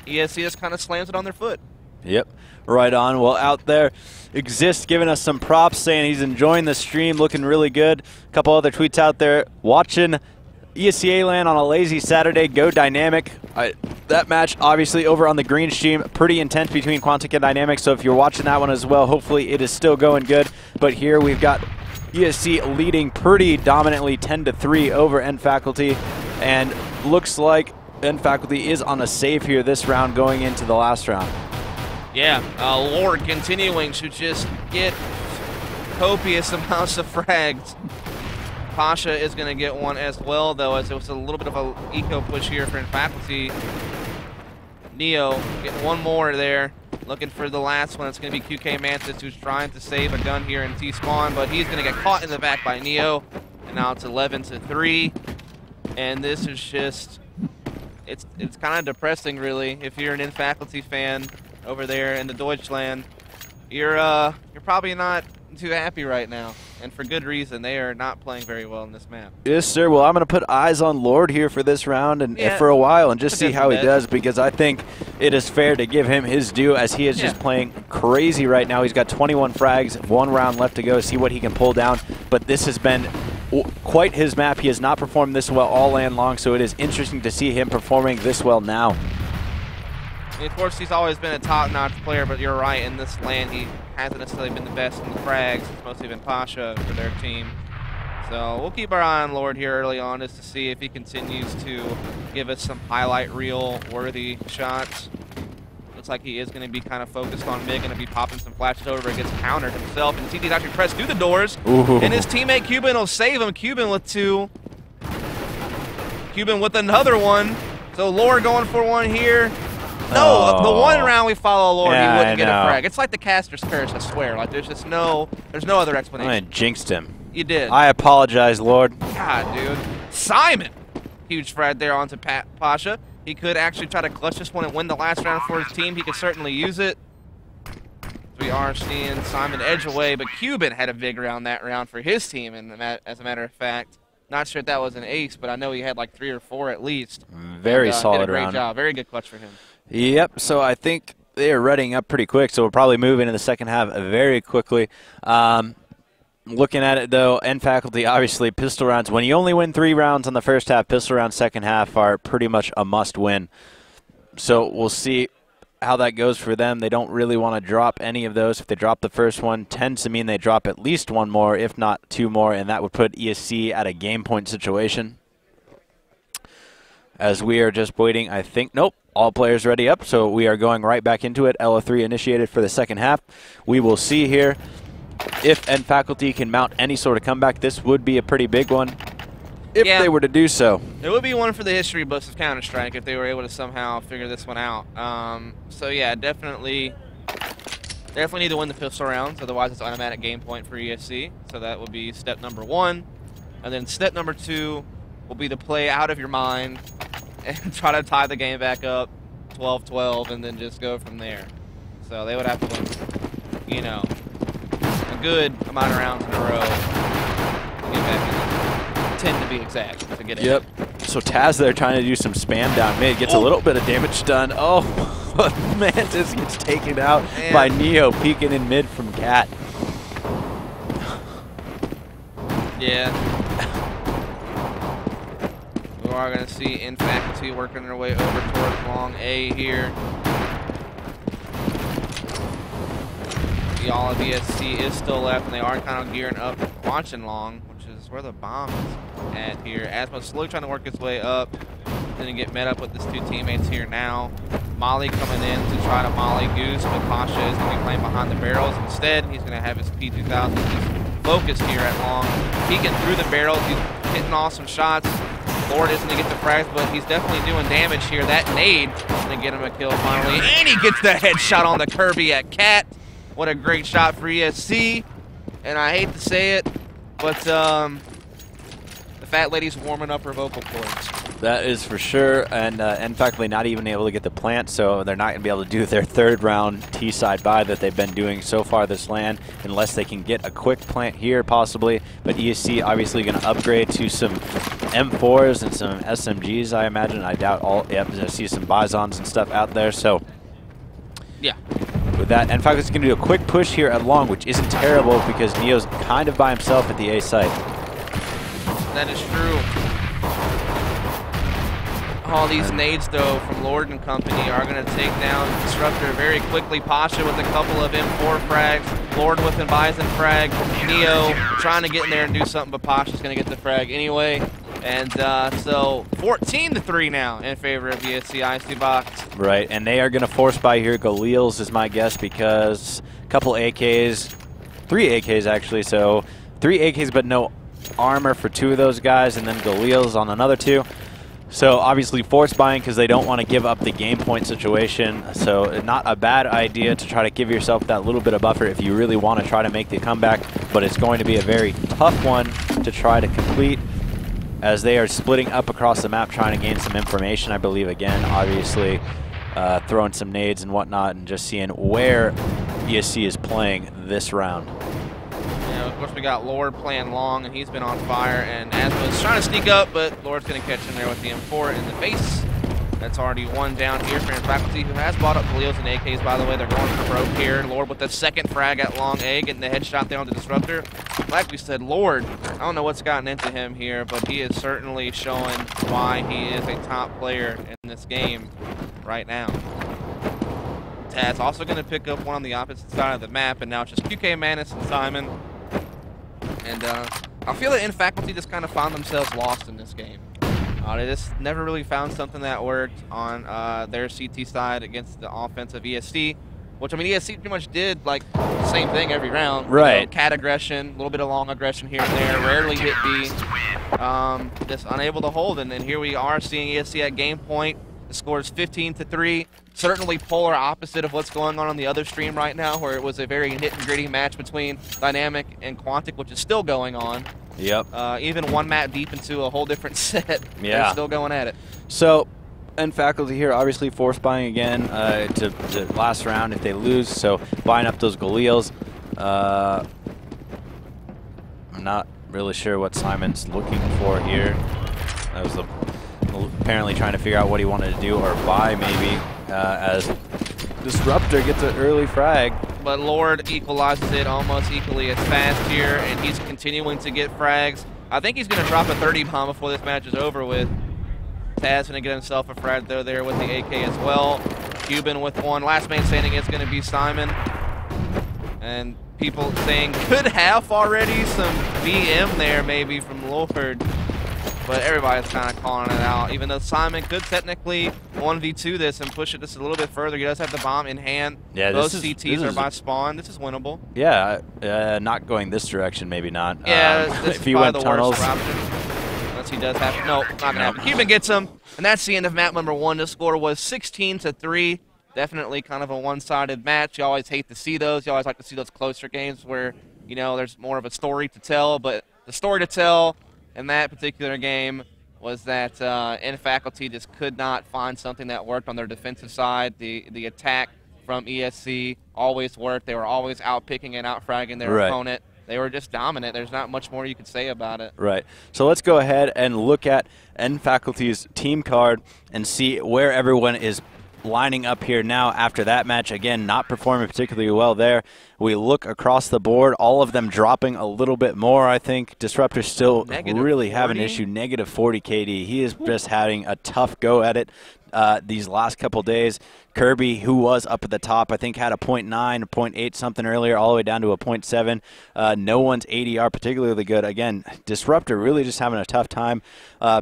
ESC just kind of slams it on their foot. Yep, right on. Well, out there, Exist giving us some props, saying he's enjoying the stream, looking really good. A couple other tweets out there. Watching ESEA LAN on a lazy Saturday, go Dynamic. That match, obviously, over on the green stream, pretty intense between Quantic and Dynamic, so if you're watching that one as well, hopefully it is still going good. But here we've got ESC leading pretty dominantly 10-3 over N-Faculty, and looks like N-Faculty is on a save here this round going into the last round. Yeah, Lord continuing to just get copious amounts of frags. Pasha is going to get one as well, though, as it was a little bit of a eco push here for In-Faculty. Neo getting one more there, looking for the last one. It's going to be QK Mantis, who's trying to save a gun here in T-Spawn, but he's going to get caught in the back by Neo. And now it's 11-3, and this is just, it's kind of depressing, really, if you're an In-Faculty fan over there in the Deutschland. You're probably not too happy right now, and for good reason. They are not playing very well in this map. Yes, sir. Well, I'm going to put eyes on Lord here for this round and for a while and just see how he does, because I think it is fair to give him his due, as he is just playing crazy right now. He's got 21 frags, 1 round left to go, see what he can pull down, but this has been quite his map. He has not performed this well all LAN long, so it is interesting to see him performing this well now. Of course, he's always been a top-notch player, but you're right, in this LAN he hasn't necessarily been the best in the frags. It's mostly been Pasha for their team. So we'll keep our eye on Lord here early on, just to see if he continues to give us some highlight reel-worthy shots. Looks like he is going to be kind of focused on mid, going to be popping some flashes over. It gets countered himself, and TT's actually pressed through the doors. Ooh. And his teammate Cuban will save him. Cuban with 2. Cuban with another one. So Lord going for one here. No, the one round we follow Lord, he wouldn't get a frag. It's like the caster's curse, I swear. Like there's just no other explanation. I jinxed him. You did. I apologize, Lord. God, dude. Simon! Huge frag there onto Pasha. He could actually try to clutch this one and win the last round for his team. He could certainly use it. We are seeing Simon edge away, but Cuban had a big round that round for his team, and as a matter of fact. Not sure if that was an ace, but I know he had like 3 or 4 at least. Very solid round. Did a great job. Very good clutch for him. Yep, so I think they are readying up pretty quick, so we'll probably move into the second half very quickly. Looking at it, though, N-Faculty, obviously, pistol rounds. When you only win 3 rounds on the first half, pistol rounds second half are pretty much a must-win. So we'll see how that goes for them. They don't really want to drop any of those. If they drop the first one, tends to mean they drop at least 1 more, if not 2 more, and that would put ESC at a game point situation. As we are just waiting, I think, nope. All players ready up, so we are going right back into it. LO3 initiated for the second half. We will see here if N-Faculty can mount any sort of comeback. This would be a pretty big one if they were to do so. It would be one for the history books of Counter-Strike if they were able to somehow figure this one out. So yeah, definitely need to win the pistol rounds, otherwise it's automatic game point for ESC. So that would be step number 1. And then step number 2 will be to play out of your mind and try to tie the game back up 12-12 and then just go from there. So they would have to win, you know, a good amount of rounds in a row to get back in 10 to be exact to get in. Yep. So Taz there trying to do some spam down mid, gets a little bit of damage done. Oh, Mantis gets taken out by Neo peeking in mid from Cat. Yeah. are going to see in faculty working their way over towards long A here. All of ESC is still left, and they are kind of gearing up, watching long, which is where the bomb is at here. Asma's slowly trying to work his way up. Going to get met up with his two teammates here now. Molly coming in to try to Molly Goose, but Pasha is going to be playing behind the barrels. Instead, he's going to have his P2000 just focused here at long. Peeking through the barrels, he's hitting awesome shots. Lord isn't going to get the frags, but he's definitely doing damage here. That nade is going to get him a kill finally. And he gets the headshot on the Kirby at Cat. What a great shot for ESC, and I hate to say it, but the fat lady's warming up her vocal cords. That is for sure, and in fact, they're not even able to get the plant, so they're not going to be able to do their third round T-side buy that they've been doing so far this LAN, unless they can get a quick plant here, possibly. But ESC obviously going to upgrade to some M4s and some SMGs, I imagine. I doubt all. Yep, I see some Bisons and stuff out there, so yeah. With that, in fact, it's going to do a quick push here at long, which isn't terrible because Neo's kind of by himself at the A site. That is true. All these nades, though, from Lord and company are going to take down Disruptor very quickly. Pasha with a couple of M4 frags. Lord with a Bison frag. Neo trying to get in there and do something, but Pasha's going to get the frag anyway. And so 14-3 now in favor of ESC IC Box. Right, and they are going to force buy here. Galil's is my guess because a couple AKs, 3 AKs actually, so 3 AKs but no armor for 2 of those guys, and then Galil's on another 2. So obviously force buying because they don't want to give up the game point situation. So not a bad idea to try to give yourself that little bit of buffer if you really want to try to make the comeback, but it's going to be a very tough one to try to complete, as they are splitting up across the map trying to gain some information, I believe, again, obviously throwing some nades and whatnot and just seeing where ESC is playing this round. Yeah, of course we got Lord playing long, and he's been on fire, and Asma's trying to sneak up, but Lord's going to catch him there with the M4 in the face. That's already one down here for faculty, who has bought up Khalils and AKs, by the way. They're going for broke here. Lord with the second frag at long A, getting the headshot there on the Disruptor. Like we said, Lord, I don't know what's gotten into him here, but he is certainly showing why he is a top player in this game right now. Taz also going to pick up one on the opposite side of the map, and now it's just QK Manus and Simon. And I feel that in faculty just kind of found themselves lost in this game. They just never really found something that worked on their CT side against the offense of ESC, which, I mean, ESC pretty much did, like, the same thing every round. Right. You know, cat aggression, a little bit of long aggression here and there, rarely hit B. Just unable to hold, and then here we are seeing ESC at game point. The score is 15-3. Certainly polar opposite of what's going on the other stream right now, where it was a very hit-and-gritty match between Dynamic and Quantic, which is still going on. Yep. Even one map deep into a whole different set. Yeah. They're still going at it. So, and faculty here obviously force buying again to last round if they lose. So buying up those Galils. I'm not really sure what Simon's looking for here. That was apparently trying to figure out what he wanted to do or buy maybe as Disruptor gets an early frag. But Lord equalizes it almost equally as fast here, and he's continuing to get frags. I think he's going to drop a 30 bomb before this match is over with. Taz going to get himself a frag though there with the AK as well. Cuban with one. Last man standing is going to be Simon. And people saying could have already some BM there maybe from Lord. But everybody's kind of calling it out, even though Simon could technically 1v2 this and push it just a little bit further. He does have the bomb in hand. Yeah, both CTs are by spawn. This is winnable. Yeah, not going this direction, maybe not. Yeah, this if is probably the worst option. Unless he does have... No, not going to happen. Cuban gets him, and that's the end of map number 1. The score was 16-3. Definitely kind of a one-sided match. You always hate to see those. You always like to see those closer games where, you know, there's more of a story to tell. But the story to tell in that particular game was that in faculty just could not find something that worked on their defensive side. The attack from ESC always worked. They were always out-picking and out-fragging their opponent. They were just dominant. There's not much more you could say about it. Right. So let's go ahead and look at N Faculty's team card and see where everyone is lining up here now after that match. Again, not performing particularly well there. We look across the board, all of them dropping a little bit more, I think. Disruptor's still really having an issue. Negative 40 KD. He is just having a tough go at it these last couple days. Kirby, who was up at the top, I think had a 0.9, a 0.8 something earlier, all the way down to a 0.7. No one's ADR particularly good. Again, Disruptor really just having a tough time.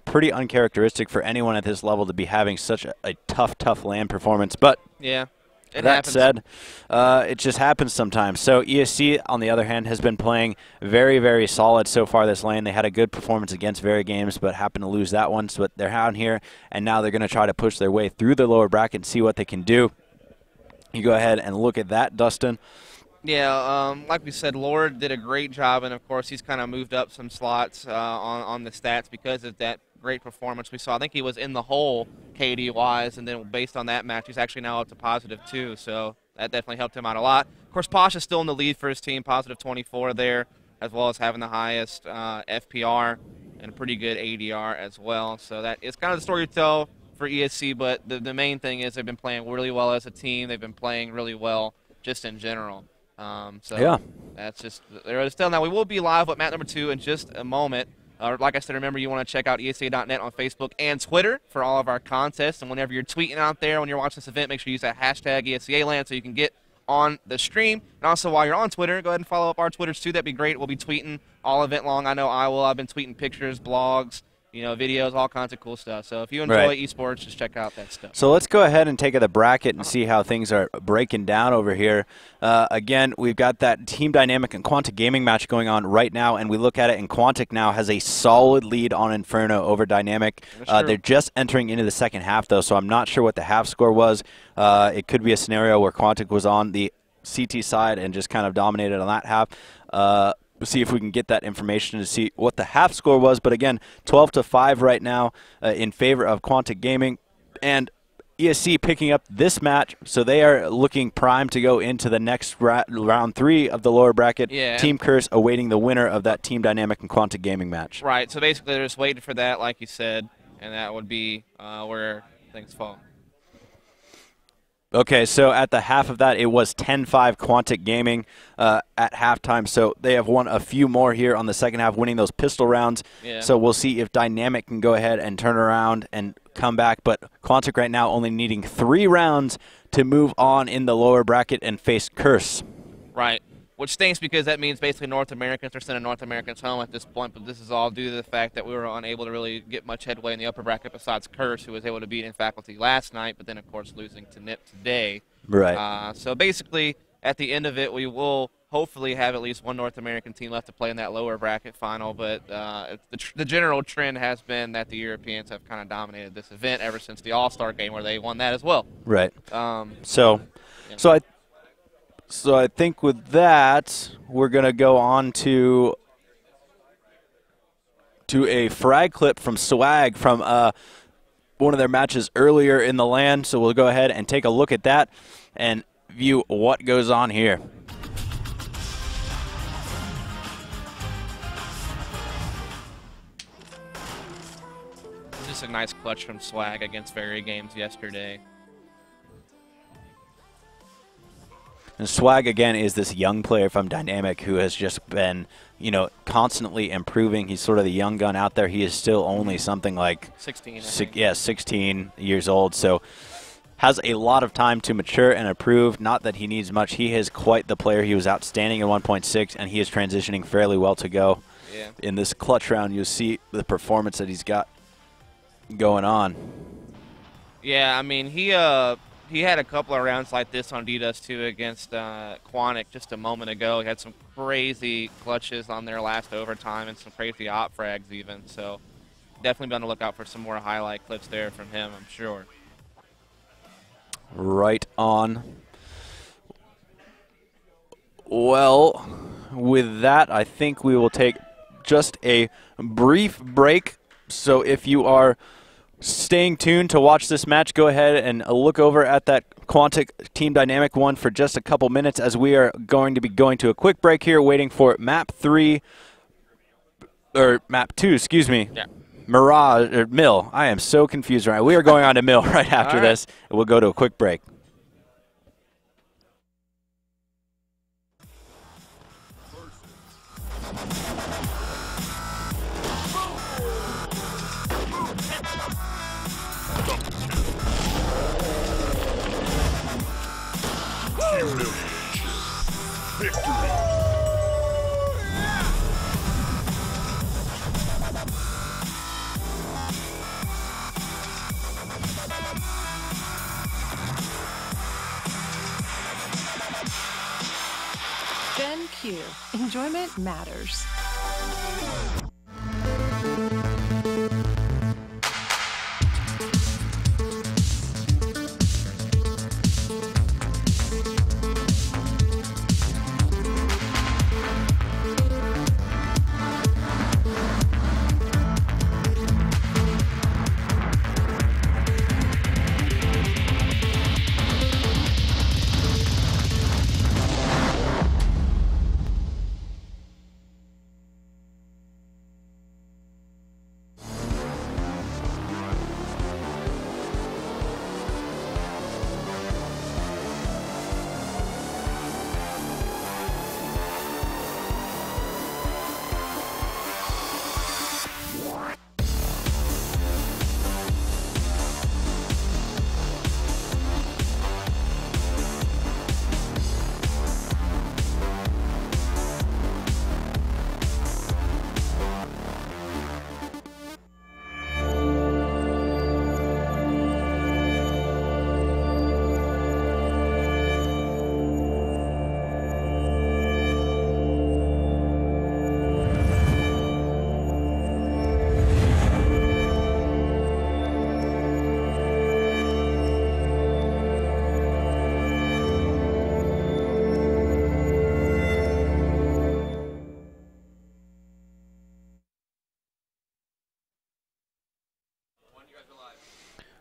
Pretty uncharacteristic for anyone at this level to be having such a tough LAN performance. But yeah, that said, it just happens sometimes. So ESC, on the other hand, has been playing very solid so far this lane. They had a good performance against VERYGAMES, but happened to lose that one. So they're out here, and now they're going to try to push their way through the lower bracket and see what they can do. You go ahead and look at that, Dustin. Yeah, like we said, Lord did a great job, and of course he's kind of moved up some slots on the stats because of that great performance we saw. I think he was in the hole KD-wise, and then based on that match, he's actually now up to +2, so that definitely helped him out a lot. Of course, Posh is still in the lead for his team, +24 there, as well as having the highest FPR and a pretty good ADR as well. So that is kind of the story to tell for ESC, but the main thing is they've been playing really well as a team. They've been playing really well just in general. So yeah, that's just there it is still. Now we will be live with map number 2 in just a moment. Like I said, remember you want to check out ESA.net on Facebook and Twitter for all of our contests. And whenever you're tweeting out there when you're watching this event, make sure you use that hashtag ESEA LAN so you can get on the stream. And also while you're on Twitter, go ahead and follow up our Twitters too. That'd be great. We'll be tweeting all event long. I know I will. I've been tweeting pictures, blogs, videos, all kinds of cool stuff. So if you enjoy esports, just check out that stuff. So let's go ahead and take the bracket and see how things are breaking down over here. Again, we've got that Team Dynamic and Quantic Gaming match going on right now, and we look at it, and Quantic now has a solid lead on Inferno over Dynamic. They're just entering into the second half, though, so I'm not sure what the half score was. It could be a scenario where Quantic was on the CT side and just kind of dominated on that half. We'll see if we can get that information to see what the half score was. But again, 12-5 right now in favor of Quantic Gaming. And ESC picking up this match, so they are looking prime to go into the next round 3 of the lower bracket. Yeah. Team Curse awaiting the winner of that Team Dynamic and Quantic Gaming match. Right, so basically they're just waiting for that, like you said, and that would be where things fall. Okay, so at the half of that, it was 10-5 Quantic Gaming at halftime. So they have won a few more here on the second half, winning those pistol rounds. Yeah. So we'll see if Dynamic can go ahead and turn around and come back. But Quantic right now only needing 3 rounds to move on in the lower bracket and face Curse. Right, which stinks because that means basically North Americans are sending North Americans home at this point, but this is all due to the fact that we were unable to really get much headway in the upper bracket besides Curse, who was able to beat in Faculty last night, but then, of course, losing to NIP today. Right. So basically, at the end of it, we will hopefully have at least one North American team left to play in that lower bracket final, but the general trend has been that the Europeans have kind of dominated this event ever since the All-Star game where they won that as well. Right. So I think with that, we're going to go on to a frag clip from Swag from one of their matches earlier in the LAN. So we'll go ahead and take a look at that and view what goes on here. Just a nice clutch from Swag against VERYGAMES yesterday. And Swag, again, is this young player from Dynamic who has just been, constantly improving. He's sort of the young gun out there. He is still only something like 16, 16 years old. So has a lot of time to mature and improve. Not that he needs much. He is quite the player. He was outstanding in 1.6, and he is transitioning fairly well to go. Yeah. In this clutch round, you'll see the performance that he's got going on. Yeah, I mean, he had a couple of rounds like this on DDoS 2 against Quantic just a moment ago. He had some crazy clutches on their last overtime and some crazy op frags even. So definitely be on the lookout for some more highlight clips there from him, I'm sure. Right on. Well, with that, I think we will take just a brief break. So if you are staying tuned to watch this match, go ahead and look over at that Quantic Team Dynamic one for just a couple minutes, as we are going to be going to a quick break here, waiting for map 2, excuse me. Yeah. Mirage, or Mill. I am so confused right now. We are going on to Mill right after this. We'll go to a quick break. Gen Q. Enjoyment matters.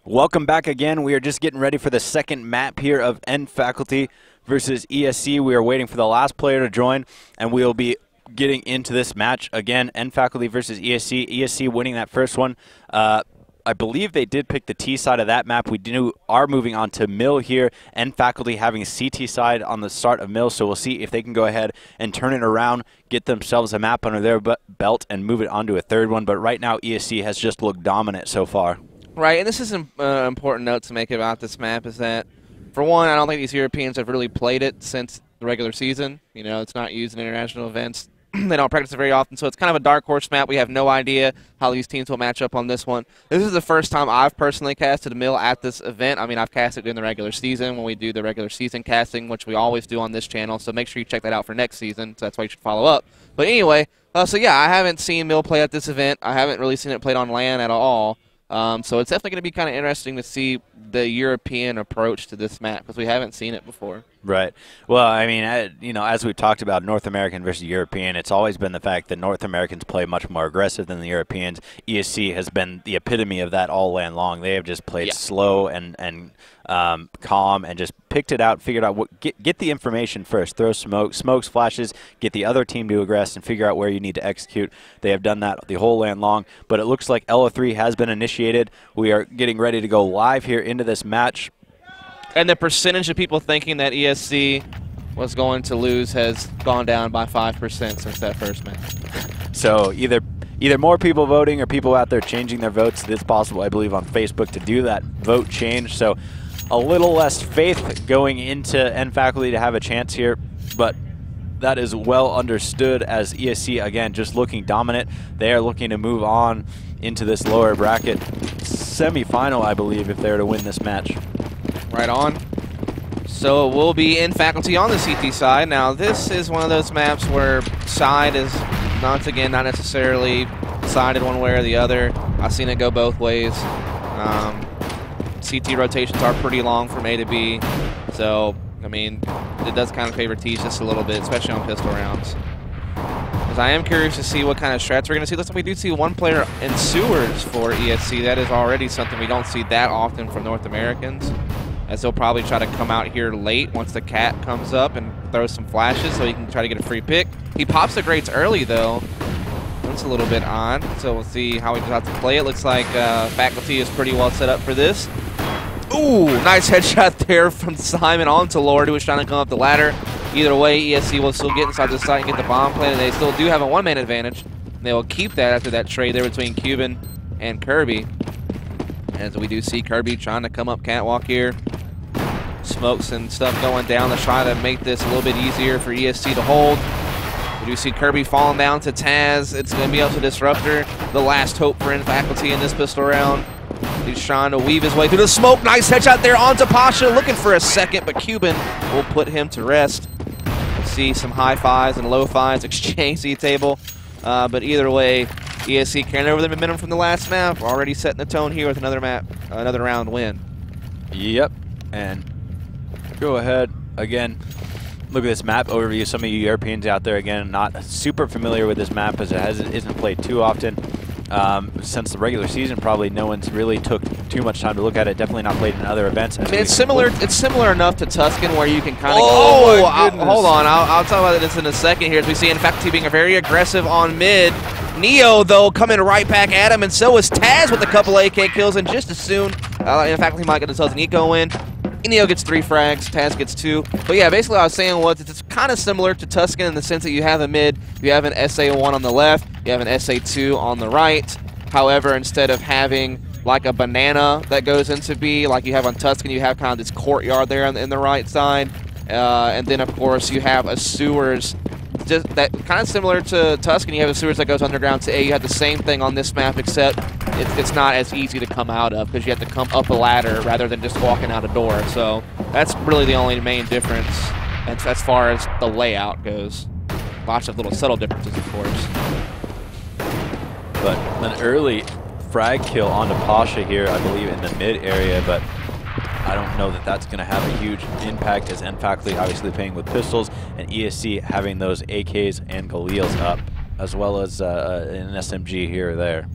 Welcome back again. We are just getting ready for the second map here of N Faculty versus ESC. We are waiting for the last player to join, and we will be getting into this match again. N Faculty versus ESC. ESC winning that first one. I believe they did pick the T side of that map. We are moving on to Mill here. N Faculty having a CT side on the start of Mill, so we'll see if they can go ahead and turn it around, get themselves a map under their belt, and move it onto a third one. But right now, ESC has just looked dominant so far. Right, and this is an important note to make about this map is that, for one, I don't think these Europeans have really played it since the regular season. You know, it's not used in international events. They don't practice it very often, so it's kind of a dark horse map. We have no idea how these teams will match up on this one. This is the first time I've personally casted a Mill at this event. I mean, I've casted during the regular season when we do the regular season casting, which we always do on this channel, so make sure you check that out for next season, so that's why you should follow up. But anyway, so yeah, I haven't seen Mill play at this event. I haven't really seen it played on LAN at all. So it's definitely going to be kind of interesting to see the European approach to this map because we haven't seen it before. Right. Well, I mean, you know, as we've talked about North American versus European, it's always been the fact that North Americans play much more aggressive than the Europeans. ESC has been the epitome of that all land long. They have just played slow and calm and just picked it out, figured out what get the information first. Throw smokes, flashes, get the other team to aggress and figure out where you need to execute. They have done that the whole land long. But it looks like LO3 has been initiated. We are getting ready to go live here into this match. And the percentage of people thinking that ESC was going to lose has gone down by 5% since that first match. So either more people voting or people out there changing their votes. It's possible, I believe, on Facebook to do that vote change. So a little less faith going into N Faculty to have a chance here, but that is well understood as ESC, again, just looking dominant. They are looking to move on into this lower bracket semifinal, I believe, if they were to win this match. Right on. So it will be N Faculty on the CT side. Now, this is one of those maps where side is, once again, not necessarily sided one way or the other. I've seen it go both ways. CT rotations are pretty long from A to B. So, I mean, it does kind of favor T's just a little bit, especially on pistol rounds. Because I am curious to see what kind of strats we're going to see. Looks like we do see one player in sewers for ESC. That is already something we don't see that often from North Americans, as they'll probably try to come out here late once the cat comes up and throw some flashes so he can try to get a free pick. He pops the grates early, though, That's a little bit odd. So we'll see how he decides to play it. Looks like Faculty is pretty well set up for this. Ooh, nice headshot there from Simon onto Lord, who was trying to come up the ladder. Either way, ESC will still get inside the site and get the bomb planted. They still do have a one-man advantage. They will keep that after that trade there between Cuban and Kirby. As we do see Kirby trying to come up catwalk here. Smokes and stuff going down to try to make this a little bit easier for ESC to hold. We do see Kirby falling down to Taz. It's going to be up to Disruptor, the last hope for Faculty in this pistol round. He's trying to weave his way through the smoke. Nice headshot there onto Pasha, looking for a second, but Cuban will put him to rest. We'll see some high fives and low fives exchange the table. But either way, ESC carrying over the momentum from the last map, already setting the tone here with another round win. Yep, and go ahead again. Look at this map overview. Some of you Europeans out there, again, not super familiar with this map as it isn't played too often. Since the regular season, probably no one's really took too much time to look at it. Definitely not played in other events. I mean, it's similar enough to Tuscan where you can kind of. Hold on, I'll talk about this in a second here. As we see Faculty being very aggressive on mid. Neo though coming right back at him, and so is Taz with a couple AK kills, and just as soon, Faculty might get themselves an eco win. Neo gets 3 frags, Taz gets 2. But yeah, basically what I was saying was it's kind of similar to Tuscan in the sense that you have a mid, you have an SA1 on the left, you have an SA2 on the right. However, instead of having like a banana that goes into B, like you have on Tuscan, you have kind of this courtyard there in the right side. And then, of course, you have a sewers, just that kind of similar to Tuscan. You have a sewers that goes underground to A. You have the same thing on this map, except it's not as easy to come out of because you have to come up a ladder rather than just walking out a door. So that's really the only main difference as far as the layout goes. Lots of little subtle differences, of course. But an early frag kill onto Pasha here, I believe, in the mid area, but I don't know that that's going to have a huge impact as Faculty obviously playing with pistols and ESC having those AKs and Galils up, as well as an SMG here or there.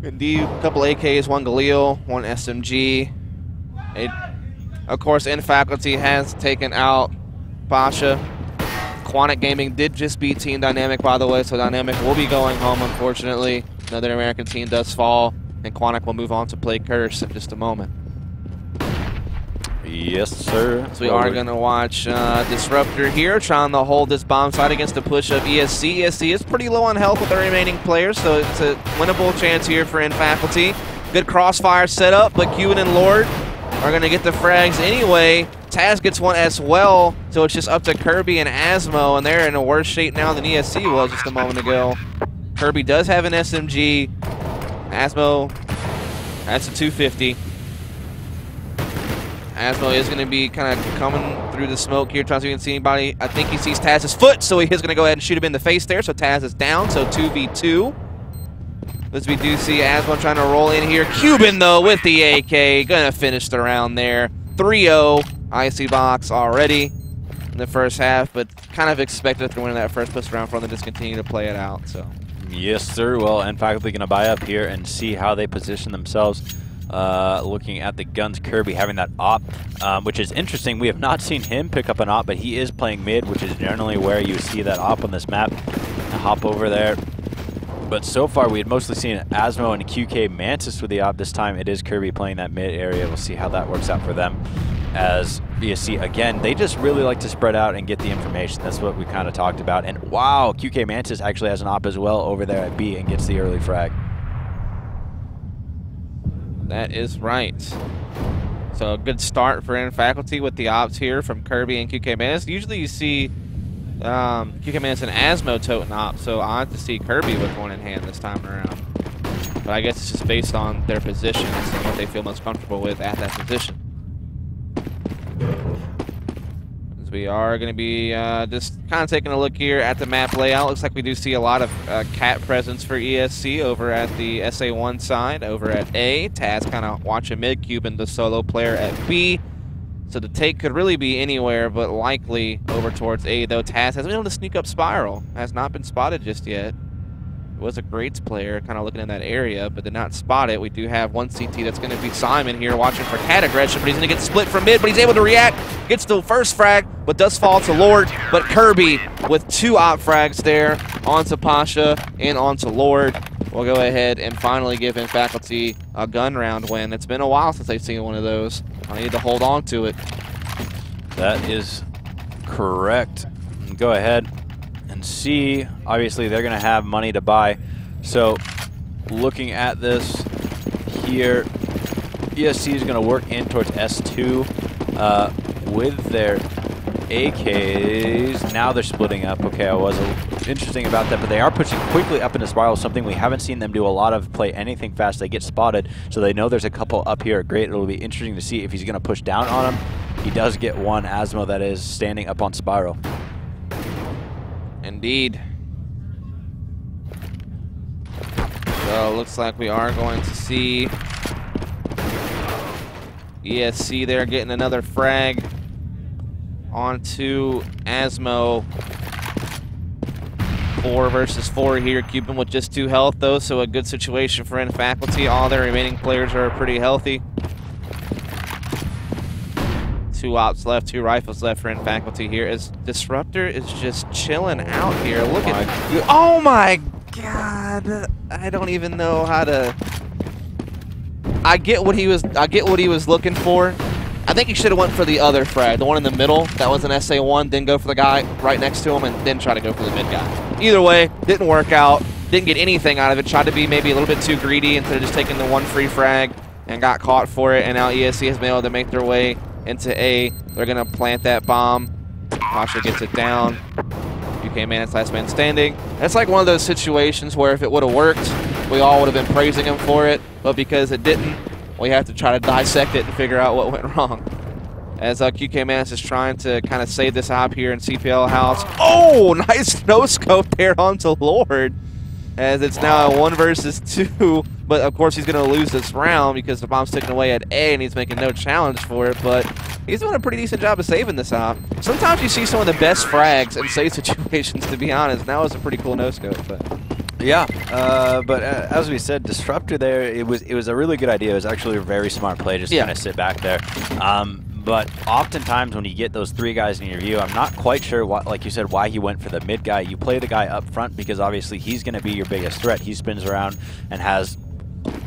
Indeed, a couple AKs, 1 Galil, 1 SMG. Of course, Faculty has taken out Pasha. Quantic Gaming did just beat Team Dynamic, by the way, so Dynamic will be going home, unfortunately. Another American team does fall, and Quantic will move on to play Curse in just a moment. Yes, sir. So we are going to watch Disruptor here, trying to hold this bomb site against the push of ESC. ESC is pretty low on health with the remaining players, so it's a winnable chance here for Faculty. Good crossfire setup, but Cuban and Lord are going to get the frags anyway. Taz gets one as well, so it's just up to Kirby and Asmo, and they're in a worse shape now than ESC was just a moment ago. Kirby does have an SMG. Asmo, that's a 250. Asmo is going to be kind of coming through the smoke here, trying to see if he can see anybody. I think he sees Taz's foot, so he is going to go ahead and shoot him in the face there, so Taz is down, so 2v2. As we do see Asmo trying to roll in here. Cuban, though, with the AK, going to finish the round there. 3-0, icy box already in the first half, but kind of expected after winning that first push round for them to just continue to play it out. So. Yes, sir. Well, Faculty going to buy up here and see how they position themselves. Looking at the guns, Kirby having that op, which is interesting. We have not seen him pick up an op, but he is playing mid, which is generally where you see that op on this map. Hop over there. But so far, we had mostly seen Asmo and QK Mantis with the op. This time, it is Kirby playing that mid area. We'll see how that works out for them. As ESC, again, they just really like to spread out and get the information. That's what we kind of talked about. And wow, QK Mantis actually has an op as well over there at B and gets the early frag. That is right. So a good start for Faculty with the ops here from Kirby and QK Mantis. Usually you see QK Mantis and Asmo toting op, so I have to see Kirby with one in hand this time around. But I guess it's just based on their positions and what they feel most comfortable with at that position. As we are going to be just kind of taking a look here at the map layout. Looks like we do see a lot of cat presence for ESC over at the SA1 side. Over at A, Taz kind of watching mid, Cuban the solo player at B. So the take could really be anywhere, but likely over towards A, though Taz has been able to sneak up Spiral. Has not been spotted just yet. was a great player, kind of looking in that area, but did not spot it. We do have one CT that's going to be Simon here watching for cat aggression, but he's going to get split from mid, but he's able to react. Gets the first frag, but does fall to Lord. But Kirby with 2 op frags there onto Pasha and onto Lord. We'll go ahead and finally give him Faculty a gun round win. It's been a while since they've seen one of those. I need to hold on to it. That is correct. Go ahead and see. Obviously, they're going to have money to buy. So, looking at this here, ESC is going to work in towards S2 with their AKs. Now they're splitting up. Okay, I was interesting about that, but they are pushing quickly up into spiral, something we haven't seen them do a lot of. Play anything fast, they get spotted, so they know there's a couple up here. Great, it'll be interesting to see if he's going to push down on him. He does get one Asmo that is standing up on spiral. Indeed. So looks like we are going to see ESC there getting another frag onto Asmo. 4 versus 4 here. Cuban with just 2 health though, so a good situation for N Faculty. All their remaining players are pretty healthy. 2 ops left, 2 rifles left for N Faculty here as Disruptor is just chilling out here. Look at, oh my god, I don't even know how to. I get what he was looking for. I think he should have went for the other frag, the one in the middle. That was an SA1. Didn't go for the guy right next to him, and then try to go for the mid guy. Either way, didn't work out. Didn't get anything out of it. Tried to be maybe a little bit too greedy instead of just taking the 1 free frag, and got caught for it. And now ESC has been able to make their way into A. They're gonna plant that bomb. Pasha gets it down. UK man, it's last man standing. That's like one of those situations where if it would have worked, we all would have been praising him for it. But because it didn't, we have to try to dissect it and figure out what went wrong. As QK Manis is trying to kind of save this op here in CPL house. Oh, nice no-scope there onto Lord. As it's now a 1 versus 2. But, of course, he's going to lose this round because the bomb's ticking away at A and he's making no challenge for it. But he's doing a pretty decent job of saving this op. Sometimes you see some of the best frags in save situations, to be honest. That was a pretty cool no-scope. But yeah, but as we said, Disruptor there, it was a really good idea. It was actually a very smart play, just kind of sit back there. But oftentimes when you get those 3 guys in your view, I'm not quite sure, like you said, why he went for the mid guy. You play the guy up front because obviously he's going to be your biggest threat. He spins around and has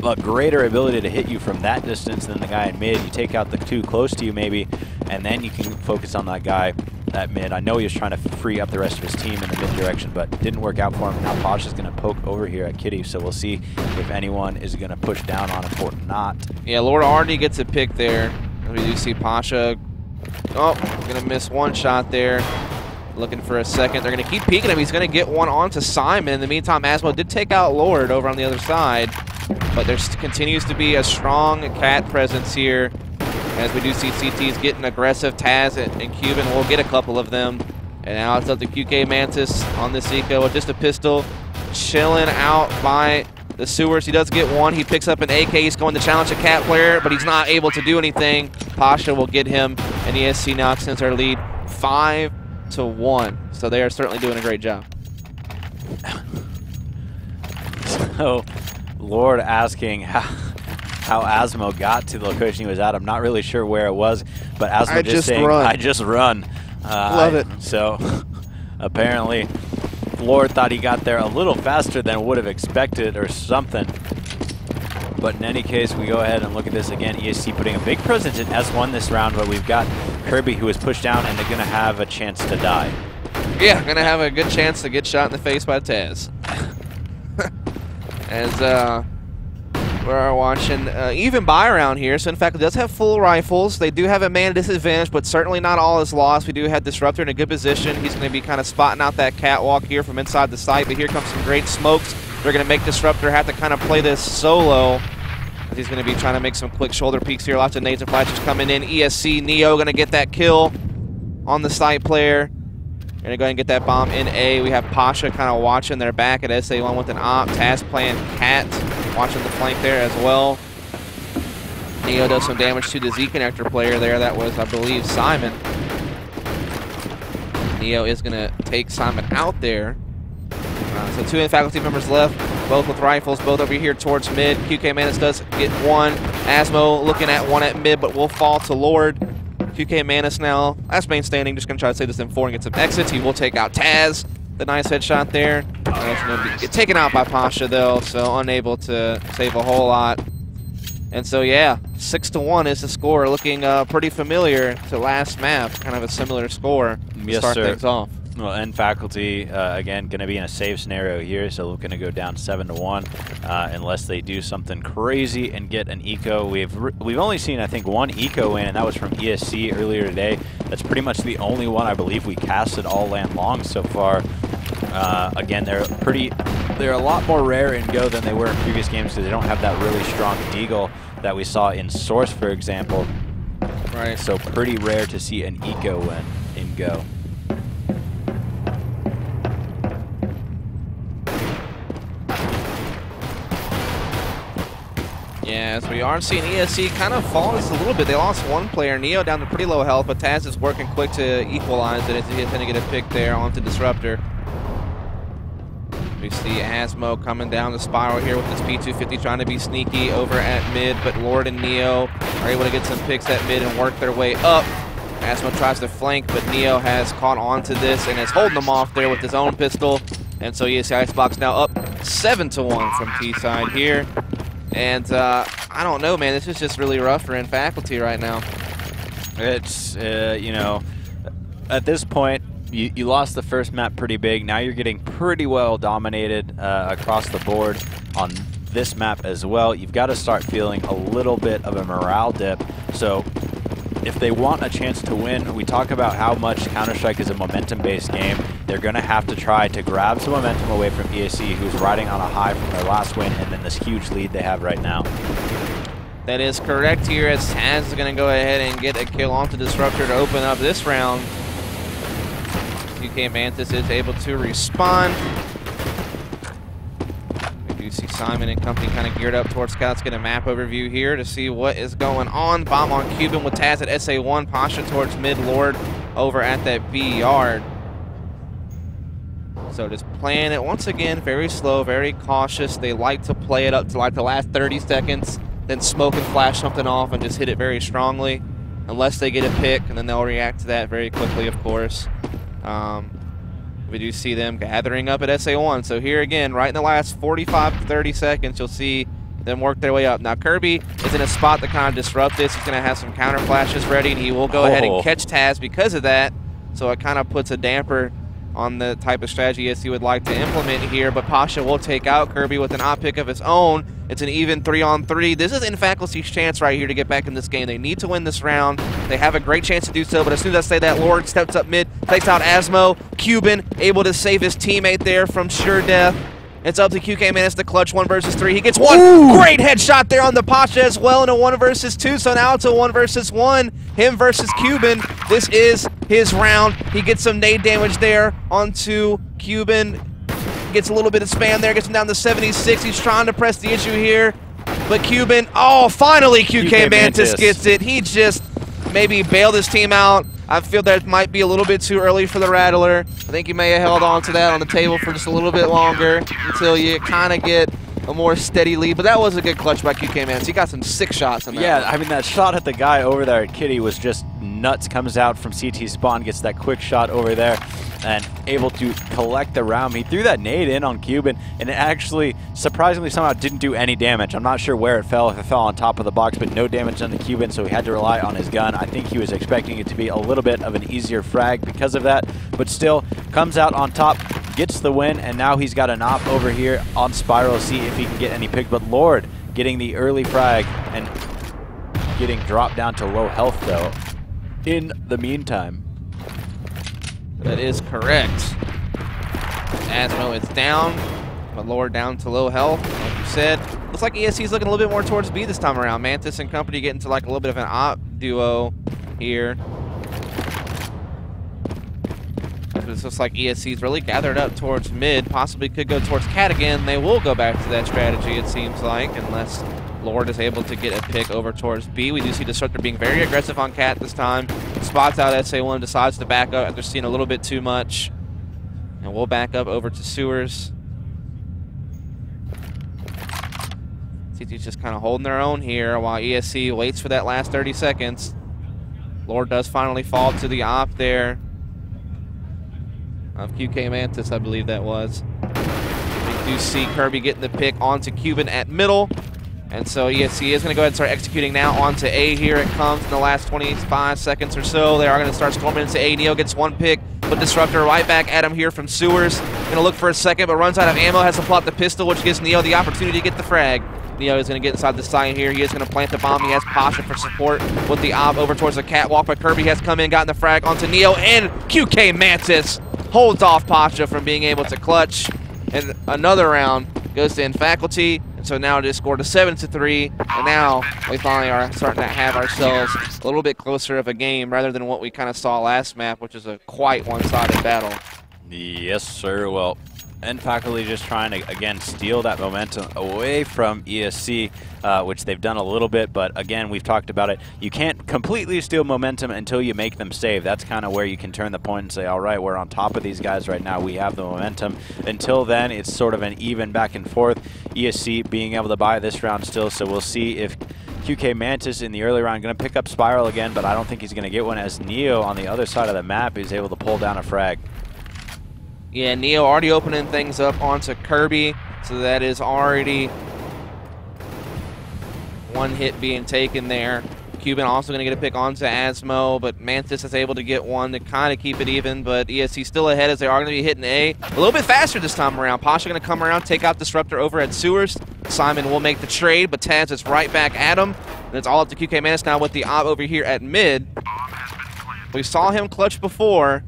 a greater ability to hit you from that distance than the guy in mid. You take out the 2 close to you maybe, and then you can focus on that guy at mid. I know he was trying to free up the rest of his team in the mid direction, but it didn't work out for him. Now Pasha's going to poke over here at Kitty, so we'll see if anyone is going to push down on him or not. Yeah, Lord already gets a pick there. We do see Pasha, going to miss 1 shot there. Looking for a second. They're going to keep peeking him. He's going to get one onto Simon. In the meantime, Asmo did take out Lord over on the other side. But there continues to be a strong cat presence here. As we do see CTs getting aggressive. Taz and Cuban will get a couple of them. And now it's up to QK Mantis on this eco with just a pistol. Chilling out by the sewers. He does get 1. He picks up an AK. He's going to challenge a cat player, but he's not able to do anything. Pasha will get him. And ESC now extends our lead 5-1. So they are certainly doing a great job. So, Lord asking how Asmo got to the location he was at. I'm not really sure where it was, but Asmo just saying, I just run. Love it. So, apparently, Lord thought he got there a little faster than would have expected or something. But in any case, we go ahead and look at this again. ESC putting a big presence in S1 this round, but we've got Kirby who is pushed down, and they're going to have a chance to die. Yeah, going to have a good chance to get shot in the face by Taz. As we're watching even buy around here. So in fact, it does have full rifles. They do have a man disadvantage, but certainly not all is lost. We do have Disruptor in a good position. He's going to be kind of spotting out that catwalk here from inside the site, but here comes some great smokes. They're going to make Disruptor have to kind of play this solo. He's going to be trying to make some quick shoulder peeks here. Lots of nades and flashes coming in. ESC Neo going to get that kill on the site player. Going to go ahead and get that bomb in A. We have Pasha kind of watching their back at SA1 with an op. Taz playing Cat, watching the flank there as well. Neo does some damage to the Z-connector player there. That was, I believe, Simon. Neo is going to take Simon out there. So 2 faculty members left, both with rifles, both over here towards mid. QK Manus does get one. Asmo looking at one at mid, but will fall to Lord. QK Manus now, last main standing, just going to try to save this M4 and get some exits. He will take out Taz. The nice headshot there. Get taken out by Pasha, though, so unable to save a whole lot. And so, yeah, 6-1 is the score, looking pretty familiar to last map. Kind of a similar score to start things off. Well, and faculty, again, going to be in a safe scenario here, so we're going to go down 7-1 unless they do something crazy and get an eco. We've only seen, I think, one eco win, and that was from ESC earlier today. That's pretty much the only one I believe we casted all land long so far. Again, they're a lot more rare in Go than they were in previous games because they don't have that really strong deagle that we saw in Source, for example. Right. So pretty rare to see an eco win in Go. Yeah, as we are seeing ESC kind of fall just a little bit. They lost one player, Neo, down to pretty low health, but Taz is working quick to equalize it. He's going to get a pick there onto Disruptor. We see Asmo coming down the spiral here with this P250 trying to be sneaky over at mid, but Lord and Neo are able to get some picks at mid and work their way up. Asmo tries to flank, but Neo has caught on to this and is holding them off there with his own pistol. And so ESC Icebox now up 7-1 from T-side here. And I don't know, man. This is just really rough for faculty right now. It's, you know, at this point, you lost the first map pretty big. Now you're getting pretty well dominated across the board on this map as well. You've got to start feeling a little bit of a morale dip. So if they want a chance to win, we talk about how much Counter-Strike is a momentum-based game. They're going to have to try to grab some momentum away from ESC, who's riding on a high from their last win, and then this huge lead they have right now. That is correct here, as Taz is going to go ahead and get a kill onto Disruptor to open up this round. UK Mantis is able to respond. We do see Simon and company kind of geared up towards Scout. Let's get a map overview here to see what is going on. Bomb on Cuban with Taz at SA1. Pasha towards mid, Lord over at that B yard. So just playing it once again, very slow, very cautious. They like to play it up to like the last 30 seconds, then smoke and flash something off and just hit it very strongly, unless they get a pick, and then they'll react to that very quickly, of course. We do see them gathering up at SA1. So here again, right in the last 45 to 30 seconds, you'll see them work their way up. Now Kirby is in a spot to kind of disrupt this. He's going to have some counter flashes ready, and he will go ahead and catch Taz because of that. So it kind of puts a damper on the type of strategy ESC would like to implement here, but Pasha will take out Kirby with an op pick of his own. It's an even 3-on-3. This is faculty's chance right here to get back in this game. They need to win this round. They have a great chance to do so, but as soon as I say that, Lord steps up mid, takes out Asmo. Cuban able to save his teammate there from sure death. It's up to QK Manus to clutch 1 versus 3. He gets one great headshot there on the Pasha as well in a 1 versus 2. So now it's a 1 versus 1. Him versus Cuban. This is his round. He gets some nade damage there onto Cuban. Gets a little bit of spam there. Gets him down to 76. He's trying to press the issue here. But Cuban, oh, finally QK Mantis gets it. He just maybe bailed his team out. I feel that it might be a little bit too early for the Rattler. I think he may have held on to that on the table for just a little bit longer until you kind of get a more steady lead. But that was a good clutch by QK Mantis. He got some sick shots in that. Yeah, I mean, that shot at the guy over there at Kitty was just nuts. Comes out from CT spawn, gets that quick shot over there, and able to collect the round. He threw that nade in on Cuban, and it actually, surprisingly, somehow didn't do any damage. I'm not sure where it fell, if it fell on top of the box, but no damage on the Cuban, so he had to rely on his gun. I think he was expecting it to be a little bit of an easier frag because of that, but still comes out on top, gets the win, and now he's got an op over here on Spiral, see if he can get any pick. But Lord getting the early frag and getting dropped down to low health, though, in the meantime. That is correct. Asmo is down, but Lord down to low health, like you said. Looks like ESC is looking a little bit more towards B this time around. Mantis and company getting to like a little bit of an op duo here. It looks like ESC's really gathered up towards mid, possibly could go towards Cat again. They will go back to that strategy, it seems like, unless Lord is able to get a pick over towards B. We do see Disruptor being very aggressive on Cat this time. Spots out SA1, decides to back up after seeing a little bit too much. And we'll back up over to Sewers. TT's just kind of holding their own here while ESC waits for that last 30 seconds. Lord does finally fall to the op there of QK Mantis, I believe that was. We do see Kirby getting the pick onto Cuban at middle. And so ESC is going to go ahead and start executing now onto A. Here it comes in the last 25 seconds or so. They are going to start storming into A. Neo gets one pick, but Disruptor right back at him here from Sewers. Going to look for a second, but runs out of ammo, has to pull out the pistol, which gives Neo the opportunity to get the frag. Neo is going to get inside the side here. He is going to plant the bomb. He has Pasha for support with the op over towards the catwalk, but Kirby has come in, gotten the frag onto Neo, and QK Mantis holds off Pasha from being able to clutch. And another round goes to Faculty. And so now it is scored to 7-3, and now we finally are starting to have ourselves a little bit closer of a game rather than what we kind of saw last map, which is a quite one-sided battle. Yes, sir. Well, Faculty just trying to, again, steal that momentum away from ESC, which they've done a little bit, but again, we've talked about it. You can't completely steal momentum until you make them save. That's kind of where you can turn the point and say, all right, we're on top of these guys right now. We have the momentum. Until then, it's sort of an even back and forth. ESC being able to buy this round still, so we'll see if QK Mantis in the early round going to pick up Spiral again, but I don't think he's going to get one as Neo on the other side of the map is able to pull down a frag. Yeah, Neo already opening things up onto Kirby, so that is already one hit being taken there. Cuban also going to get a pick onto Asmo, but Mantis is able to get one to kind of keep it even, but ESC still ahead as they are going to be hitting A a little bit faster this time around. Pasha going to come around, take out Disruptor over at Sewers. Simon will make the trade, but Taz is right back at him, and it's all up to QK Mantis now with the op over here at mid. We saw him clutch before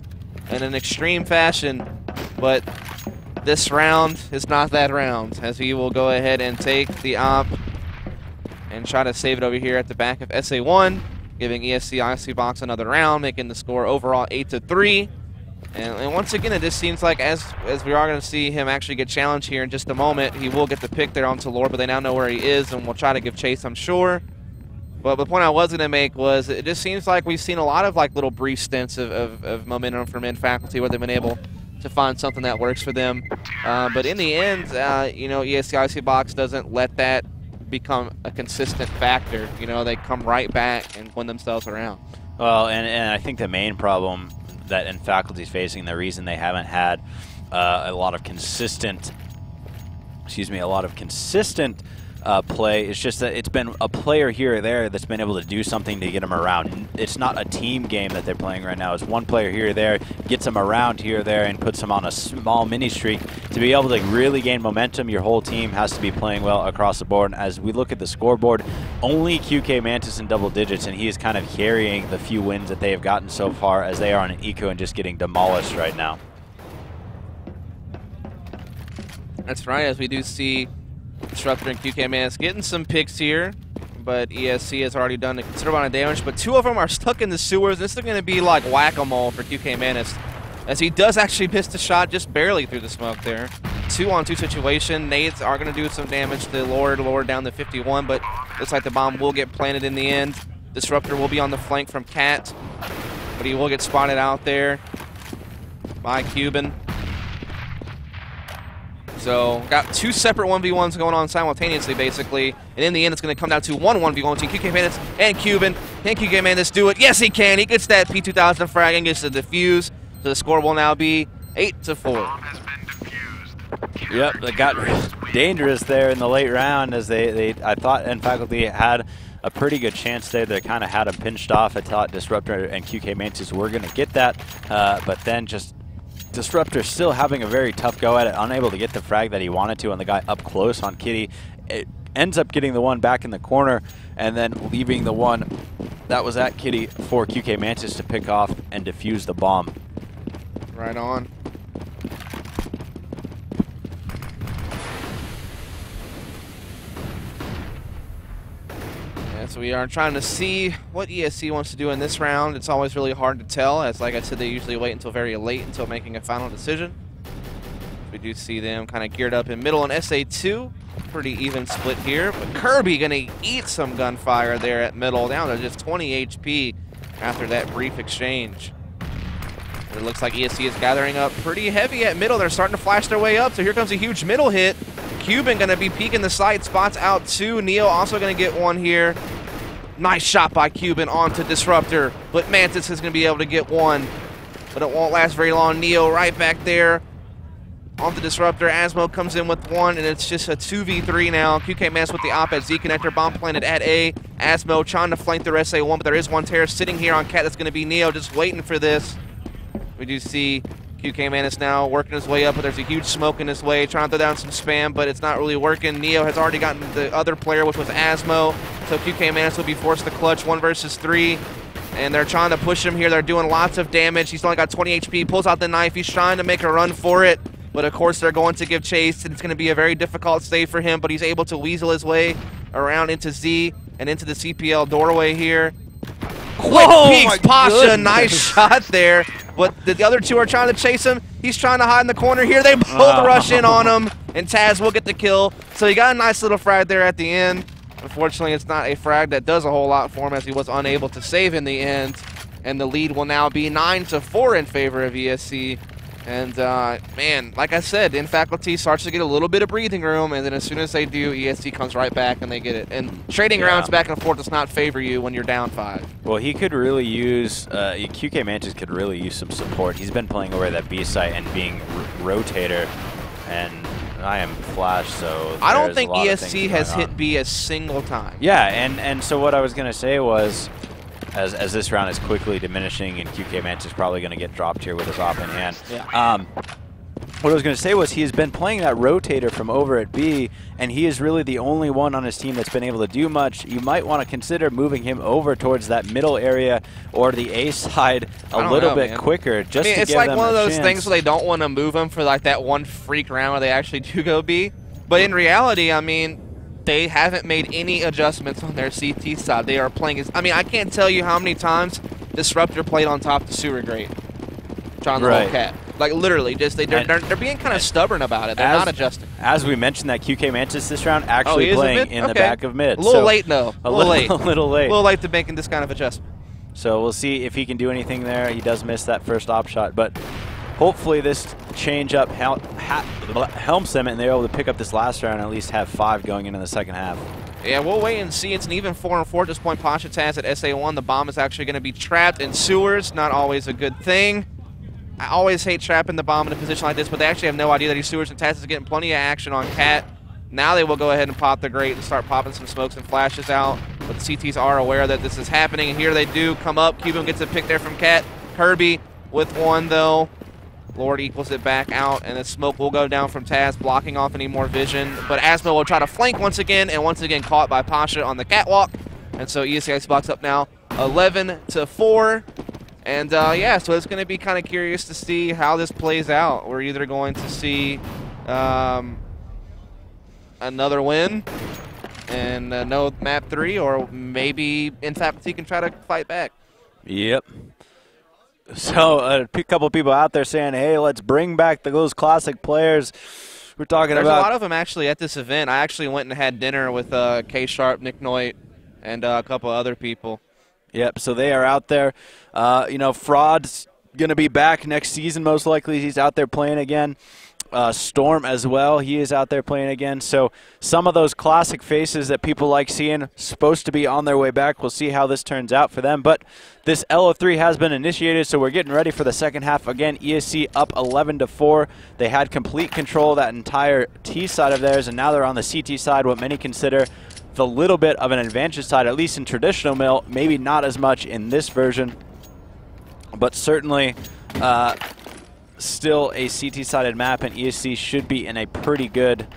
in an extreme fashion, but this round is not that round, as he will go ahead and take the op and try to save it over here at the back of SA1, giving ESC Icy Box another round, making the score overall 8-3. And once again, it just seems like as we are going to see him actually get challenged here in just a moment, he will get the pick there onto Lord, but they now know where he is, and will try to give chase, I'm sure. But the point I was going to make was it just seems like we've seen a lot of like little brief stints of momentum from Faculty where they've been able to find something that works for them. But in the end, you know, ESC Icy Box doesn't let that become a consistent factor. You know, they come right back and win themselves around. Well, and I think the main problem that Faculty's facing, the reason they haven't had a lot of consistent, play, is just that it's been a player here or there that's been able to do something to get them around. It's not a team game that they're playing right now. It's one player here or there, gets them around here or there, and puts them on a small mini streak. To be able to really gain momentum, your whole team has to be playing well across the board. And as we look at the scoreboard, only QK Mantis in double digits, and he is kind of carrying the few wins that they have gotten so far, as they are on an eco and just getting demolished right now. That's right, as we do see Disruptor and QK Mantis getting some picks here, but ESC has already done a considerable amount of damage, but two of them are stuck in the sewers. This is going to be like whack-a-mole for QK Mantis, as he does actually miss the shot just barely through the smoke there. 2-on-2 situation. Nades are going to do some damage to Lord down to 51, but looks like the bomb will get planted in the end. Disruptor will be on the flank from Cat, but he will get spotted out there by Cuban. So, got two separate 1v1s going on simultaneously, basically. And in the end, it's going to come down to one 1v1 between QK Mantis and Cuban. Can QK Mantis do it? Yes, he can. He gets that P2000 frag and gets the defuse. So the score will now be 8-4. Yep, it got dangerous there in the late round, as I thought Faculty had a pretty good chance there. They kind of had him pinched off. I thought Disruptor and QK Mantis were going to get that, but then just Disruptor still having a very tough go at it, unable to get the frag that he wanted to on the guy up close on Kitty. It ends up getting the one back in the corner and then leaving the one that was at Kitty for QK Mantis to pick off and defuse the bomb. Right on. So we are trying to see what ESC wants to do in this round. It's always really hard to tell, as like I said, they usually wait until very late until making a final decision. We do see them kind of geared up in middle on SA2. Pretty even split here, but Kirby gonna eat some gunfire there at middle, down to just 20 HP after that brief exchange. And it looks like ESC is gathering up pretty heavy at middle. They're starting to flash their way up, so here comes a huge middle hit. Cuban going to be peeking the site. Spots out 2. Neo also going to get 1 here. Nice shot by Cuban onto Disruptor, but Mantis is going to be able to get 1. But it won't last very long. Neo right back there on the Disruptor. Asmo comes in with 1, and it's just a 2v3 now. QK Mantis with the op at Z connector. Bomb planted at A. Asmo trying to flank their SA1, but there is 1 terrorist sitting here on Cat. That's going to be Neo just waiting for this. We do see QK Mantis now working his way up, but there's a huge smoke in his way, trying to throw down some spam, but it's not really working. Neo has already gotten the other player, which was Asmo, so QK Mantis will be forced to clutch 1 versus 3. And they're trying to push him here. They're doing lots of damage. He's only got 20 HP, pulls out the knife. He's trying to make a run for it. But, of course, they're going to give chase, and it's going to be a very difficult save for him. But he's able to weasel his way around into Z and into the CPL doorway here. Quick peeks, Pasha. Nice shot there. But the other 2 are trying to chase him. He's trying to hide in the corner here. They both rush in on him, and Taz will get the kill. So he got a nice little frag there at the end. Unfortunately, it's not a frag that does a whole lot for him, as he was unable to save in the end. And the lead will now be 9-4 in favor of ESC. And, man, like I said, in faculty starts to get a little bit of breathing room, and then as soon as they do, ESC comes right back and they get it. And trading rounds back and forth does not favor you when you're down 5. Well, he could really use, QK Mantis could really use some support. He's been playing over that B site and being rotator, and I am Flash, so I don't think ESC has hit B a single time. Yeah, and so what I was going to say was, as this round is quickly diminishing and QK Mantis is probably going to get dropped here with his op in hand. Yeah. What I was going to say was he has been playing that rotator from over at B, and he is really the only one on his team that's been able to do much. You might want to consider moving him over towards that middle area or the A side a little bit quicker. Just to it's give like them one of a those chance. things where they don't want to move him for like that one freak round where they actually do go B. But in reality, I mean, they haven't made any adjustments on their CT side. They are playing. I mean, I can't tell you how many times Disruptor played on top the sewer grate. Trying to hold Cat. Like, literally, just they're being kind of stubborn about it. They're not adjusting. As we mentioned, that QK Mantis this round actually playing in the back of mid. A little late, though. A little late. A little late. A little late to making this kind of adjustment. So we'll see if he can do anything there. He does miss that first op shot, but hopefully this change up helps them and they're able to pick up this last round and at least have 5 going into the second half. Yeah, we'll wait and see. It's an even 4-4 at this point. Pasha Taz at SA1. The bomb is actually going to be trapped in sewers. Not always a good thing. I always hate trapping the bomb in a position like this, but they actually have no idea that he's sewers, and Taz is getting plenty of action on Cat. Now they will go ahead and pop the grate and start popping some smokes and flashes out. But the CTs are aware that this is happening, and here they do come up. Cuban gets a pick there from Cat. Kirby with 1, though. Lord equals it back out, and the smoke will go down from Taz, blocking off any more vision. But Asmo will try to flank once again, and once again caught by Pasha on the catwalk. And so ESC Icebox up now 11-4. And, yeah, so it's going to be kind of curious to see how this plays out. We're either going to see another win and no map 3, or maybe in faculty can try to fight back. Yep. So a couple of people out there saying, hey, let's bring back those classic players. We're talking There's about a lot of them actually at this event. I actually went and had dinner with K Sharp, Nick Noit, and a couple other people. Yep, so they are out there. You know, Fraud's going to be back next season most likely. He's out there playing again. Storm as well, he is out there playing again. So some of those classic faces that people like seeing supposed to be on their way back. We'll see how this turns out for them. But this LO3 has been initiated, so we're getting ready for the second half. Again, ESC up 11-4. They had complete control of that entire T side of theirs, and now they're on the CT side, what many consider the little bit of an advantage side, at least in traditional mill. Maybe not as much in this version, but certainly still a CT-sided map, and ESC should be in a pretty good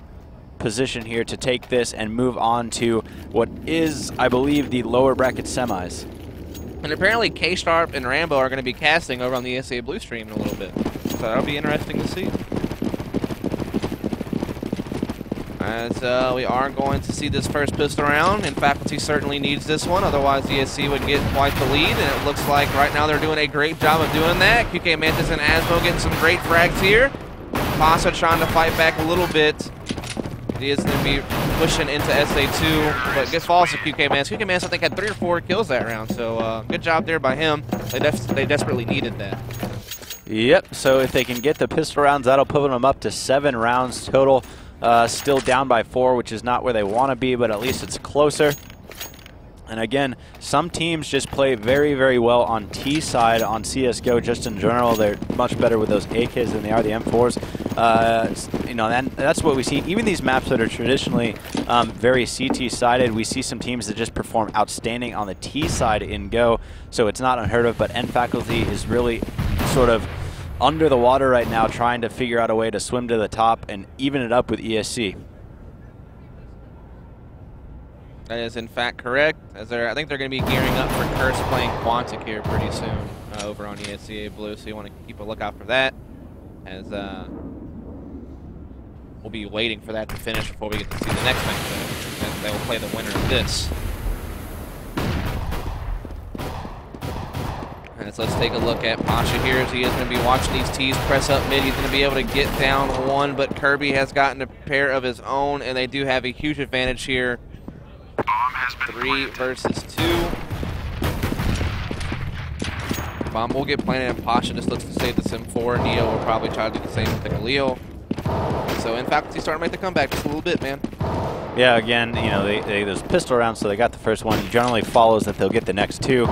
position here to take this and move on to what is, I believe, the lower bracket semis. And apparently K-Sharp and Rambo are going to be casting over on the ESA Blue stream in a little bit. So that'll be interesting to see. As we are going to see this first pistol round, and faculty certainly needs this one, otherwise ESC would get quite the lead, and it looks like right now they're doing a great job of doing that. QK Mantis and Asmo getting some great frags here. Pasa trying to fight back a little bit. He is going to be pushing into SA2, but gets falls to QK Mantis. QK Mantis, I think, had 3 or 4 kills that round, so good job there by him. They desperately needed that. Yep, so if they can get the pistol rounds, that'll put them up to 7 rounds total. still down by 4, which is not where they want to be, but at least it's closer. And again, some teams just play very, very well on T side on CSGO just in general. They're much better with those AKs than they are the M4s. You know, and that's what we see. Even these maps that are traditionally very CT sided, we see some teams that just perform outstanding on the T side in Go. So it's not unheard of, but N Faculty is really sort of under the water right now, trying to figure out a way to swim to the top and even it up with ESC. That is in fact correct. As I think they're going to be gearing up for Curse playing Quantic here pretty soon over on ESEA Blue, so you want to keep a lookout for that. As we'll be waiting for that to finish before we get to see the next match. As they will play the winner of this. And so let's take a look at Pasha here, as he is going to be watching these T's press up mid. He's going to be able to get down 1, but Kirby has gotten a pair of his own, and they do have a huge advantage here. 3 versus 2. Bomb will get planted, and Pasha just looks to save the Sim4. Neo will probably try to do the same with the Galil. So in fact, he's starting to make the comeback just a little bit, man. Yeah, again, you know, there's pistol rounds, so they got the first one. It generally follows that they'll get the next 2.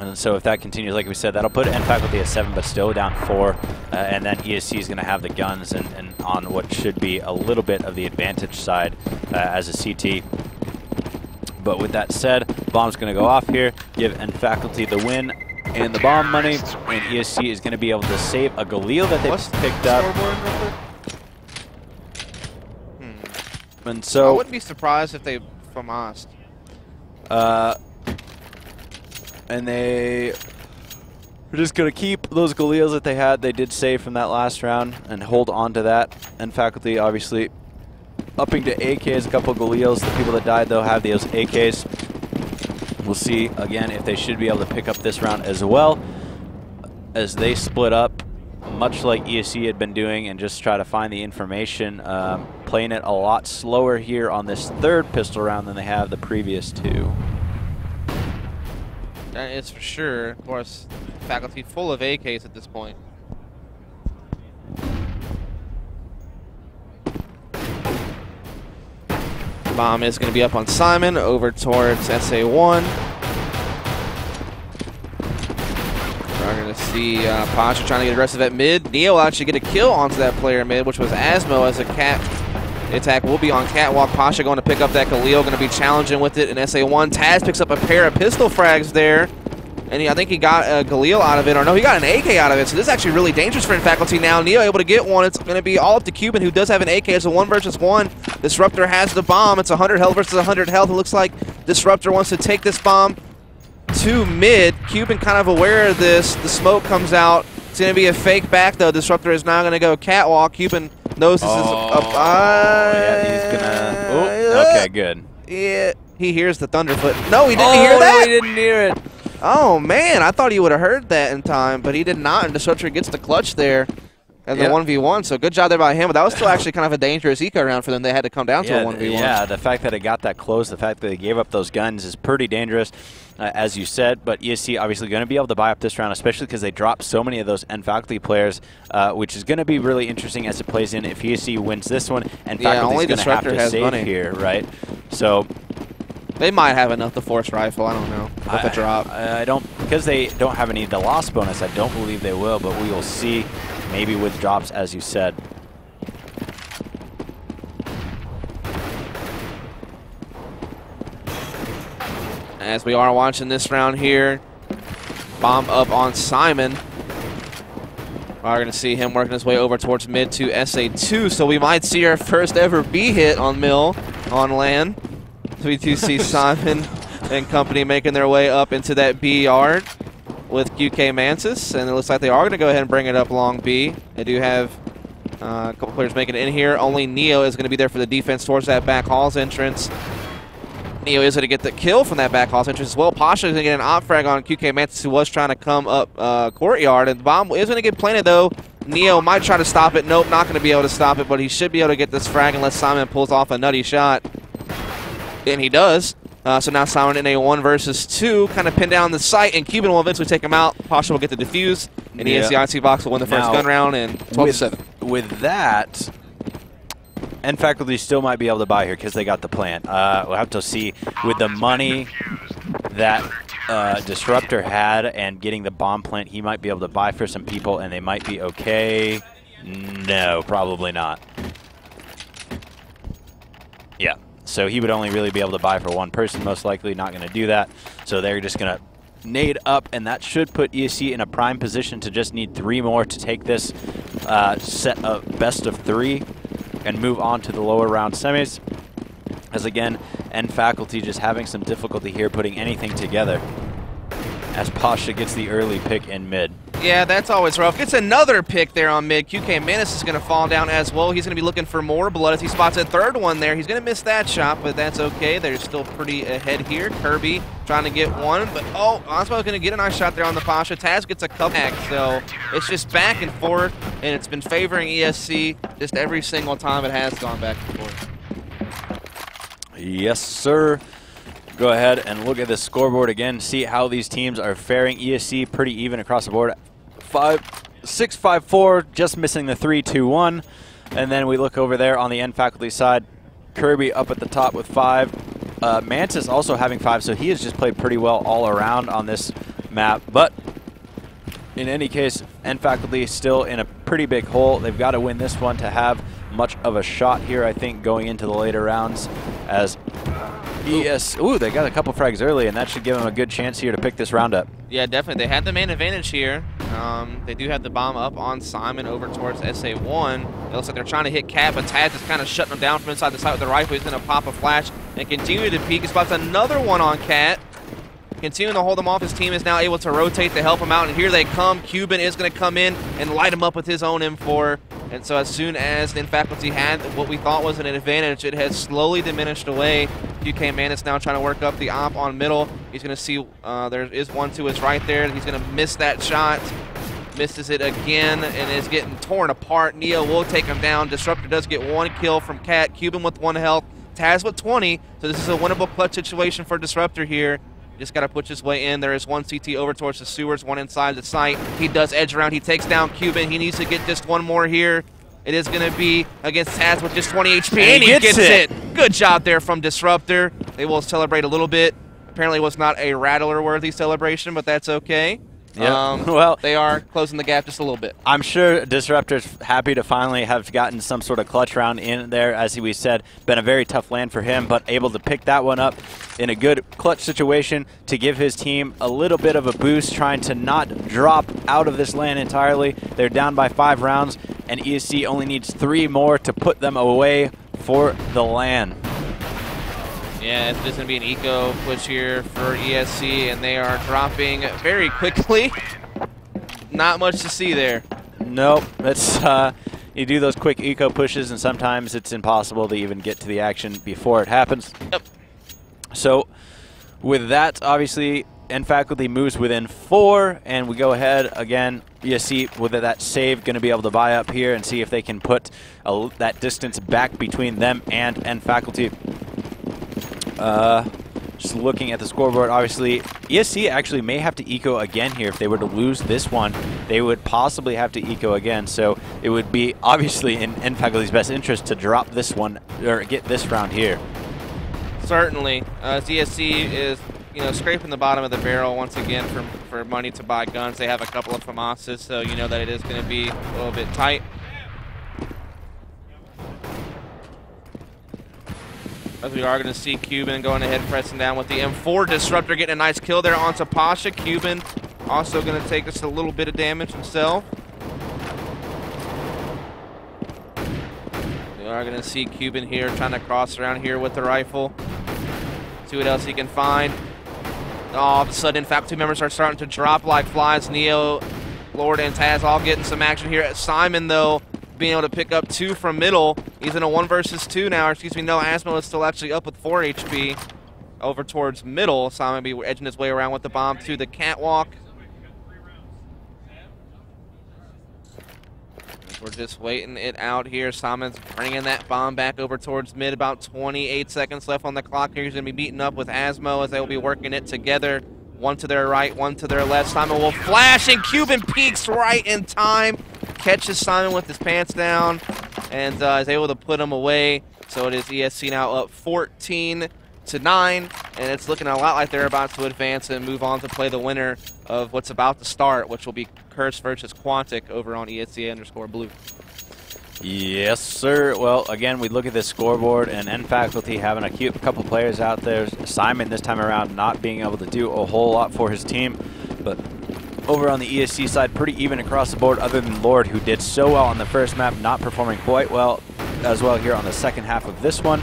And so if that continues, like we said, that'll put N Faculty at 7, but still down 4. And then ESC is going to have the guns and on what should be a little bit of the advantage side as a CT. But with that said, bomb's going to go off here, give N Faculty the win and the bomb money, and ESC is going to be able to save a Galil that they picked up. And so I wouldn't be surprised if they FAMASed. And they are just going to keep those Galils that they had. They did save from that last round and hold on to that. And Faculty, obviously, upping to AKs, a couple Galils. The people that died, though, have those AKs. We'll see, again, if they should be able to pick up this round as well, as they split up, much like ESC had been doing, and just try to find the information, playing it a lot slower here on this 3rd pistol round than they have the previous 2. That is for sure. Of course, Faculty full of AKs at this point. Bomb is going to be up on Simon, over towards SA1. We're going to see Pasha trying to get aggressive at mid. Neo will actually get a kill onto that player mid, which was Asmo, as a cat attack will be on Catwalk. Pasha going to pick up that Galil, going to be challenging with it in SA1. Taz picks up a pair of pistol frags there. And I think he got a Galil out of it, or no, he got an AK out of it. So this is actually really dangerous for N Faculty now. Neo able to get one. It's going to be all up to Cuban, who does have an AK. It's a 1 versus 1. Disruptor has the bomb. It's 100 health versus 100 health. It looks like Disruptor wants to take this bomb to mid. Cuban kind of aware of this. The smoke comes out. It's going to be a fake back, though. Disruptor is now going to go Catwalk. Cuban knows this is up. Yeah, he's going to... okay, good. Yeah, he hears the Thunderfoot. No, he didn't hear that? No, he didn't hear it. Oh, man, I thought he would have heard that in time, but he did not, and Disruptor gets the clutch there and the 1v1, so good job there by him, but that was still actually kind of a dangerous eco round for them. They had to come down to a 1v1. Yeah, the fact that it got that close, the fact that they gave up those guns is pretty dangerous, as you said, but ESC obviously going to be able to buy up this round, especially because they dropped so many of those N Faculty players, which is going to be really interesting as it plays in if ESC wins this one, and Faculty's going to have to save money here, right? So... they might have enough to force rifle. I don't know. With a drop. I don't, because they don't have any of the loss bonus. I don't believe they will, but we will see. Maybe with drops, as you said. As we are watching this round here, bomb up on Simon. We're going to see him working his way over towards mid to SA2, so we might see our first ever B hit on Mill on LAN. So we do see Simon and company making their way up into that B yard with QK Mantis, and it looks like they are going to go ahead and bring it up long B. They do have a couple players making it in here. Only Neo is going to be there for the defense towards that back halls entrance. Neo is going to get the kill from that back halls entrance as well. Pasha is going to get an op frag on QK Mantis, who was trying to come up courtyard, and the bomb is going to get planted though. Neo might try to stop it. Nope, not going to be able to stop it, but he should be able to get this frag unless Simon pulls off a nutty shot. And he does. So now Simon in a 1 versus 2, kind of pinned down the site, and Cuban will eventually take him out. Pasha will get the defuse, and ESC IC Box will win the first gun round, and 12-7. With that, and faculty still might be able to buy here because they got the plant. We'll have to see with the money that Disruptor had and getting the bomb plant, he might be able to buy for some people and they might be okay. No, probably not. Yeah, so he would only really be able to buy for one person, most likely. Not going to do that. So they're just going to nade up, and that should put ESC in a prime position to just need 3 more to take this set of best of 3 and move on to the lower round semis. As again, N faculty just having some difficulty here putting anything together as Pasha gets the early pick in mid. Yeah, that's always rough. Gets another pick there on mid. QK Menace is going to fall down as well. He's going to be looking for more blood as he spots a third one there. He's going to miss that shot, but that's okay. They're still pretty ahead here. Kirby trying to get one, but oh, Oswald's going to get a nice shot there on the Pasha. Taz gets a cutback, so it's just back and forth, and it's been favoring ESC just every single time it has gone back and forth. Yes, sir. Go ahead and look at the scoreboard again, see how these teams are faring. ESC pretty even across the board. 6-5-4, just missing the 3-2-1. And then we look over there on the N faculty side. Kirby up at the top with 5. Mantis also having 5, so he has just played pretty well all around on this map. But in any case, N faculty still in a pretty big hole. They've got to win this one to have much of a shot here, I think, going into the later rounds. As they got a couple frags early, and that should give them a good chance here to pick this round up. Yeah, definitely. They had the main advantage here. They do have the bomb up on Simon over towards SA1. It looks like they're trying to hit Cat, but Taz is kind of shutting them down from inside the side with the rifle. He's going to pop a flash and continue to peek. He spots another one on Cat. Continuing to hold him off. His team is now able to rotate to help him out, and here they come. Cuban is going to come in and light him up with his own M4. And so as soon as the faculty had what we thought was an advantage, it has slowly diminished away. QK Man is now trying to work up the op on middle. He's going to see there is one to his right there. He's going to miss that shot. Misses it again and is getting torn apart. Neo will take him down. Disruptor does get 1 kill from Cat. Cuban with 1 health. Taz with 20. So this is a winnable clutch situation for Disruptor here. Just got to push his way in. There is 1 CT over towards the sewers, 1 inside the site. He does edge around. He takes down Cuban. He needs to get just 1 more here. It is going to be against Taz with just 20 HP, and he gets it. Good job there from Disruptor. They will celebrate a little bit. Apparently it was not a Rattler-worthy celebration, but that's okay. Yeah. Well, they are closing the gap just a little bit. I'm sure Disruptor's happy to finally have gotten some sort of clutch round in there. As we said, been a very tough land for him, but able to pick that one up in a good clutch situation to give his team a little bit of a boost, trying to not drop out of this land entirely. They're down by 5 rounds, and ESC only needs 3 more to put them away for the LAN. Yeah, it's just going to be an eco push here for ESC, and they are dropping very quickly. Not much to see there. Nope. It's, you do those quick eco pushes, and sometimes it's impossible to even get to the action before it happens. Yep. So with that, obviously, N faculty moves within 4, and we go ahead again. ESC with that save going to be able to buy up here and see if they can put that distance back between them and N faculty. Just looking at the scoreboard, obviously, ESC actually may have to eco again here. If they were to lose this one, they would possibly have to eco again. So it would be obviously in N faculty's best interest to drop this one or get this round here. Certainly, ESC is scraping the bottom of the barrel once again for money to buy guns. They have a couple of FAMASas, so you know that it is going to be a little bit tight. As we are going to see Cuban going ahead, pressing down with the M4. Disruptor getting a nice kill there onto Pasha. Cuban also going to take us a little bit of damage himself. We are going to see Cuban here trying to cross around here with the rifle. See what else he can find. All of a sudden, faculty members are starting to drop like flies. Neo, Lord, and Taz all getting some action here. Simon, though, being able to pick up 2 from middle. He's in a 1 versus 2 now. Excuse me, no, Asmo is still actually up with 4 HP over towards middle. Simon be edging his way around with the bomb to the catwalk. We're just waiting it out here. Simon's bringing that bomb back over towards mid. About 28 seconds left on the clock here. He's going to be meeting up with Asmo as they will be working it together. 1 to their right, 1 to their left. Simon will flash, and Cuban peeks right in time. Catches Simon with his pants down. and is able to put them away. So it is ESC now up 14-9, and it's looking a lot like they're about to advance and move on to play the winner of what's about to start, which will be Curse versus Quantic over on ESEA_Blue. Yes, sir. Well, again, we look at this scoreboard, and N Faculty having a couple players out there. Simon this time around not being able to do a whole lot for his team, but over on the ESC side, pretty even across the board, other than Lord, who did so well on the first map, not performing quite well as well here on the second half of this one.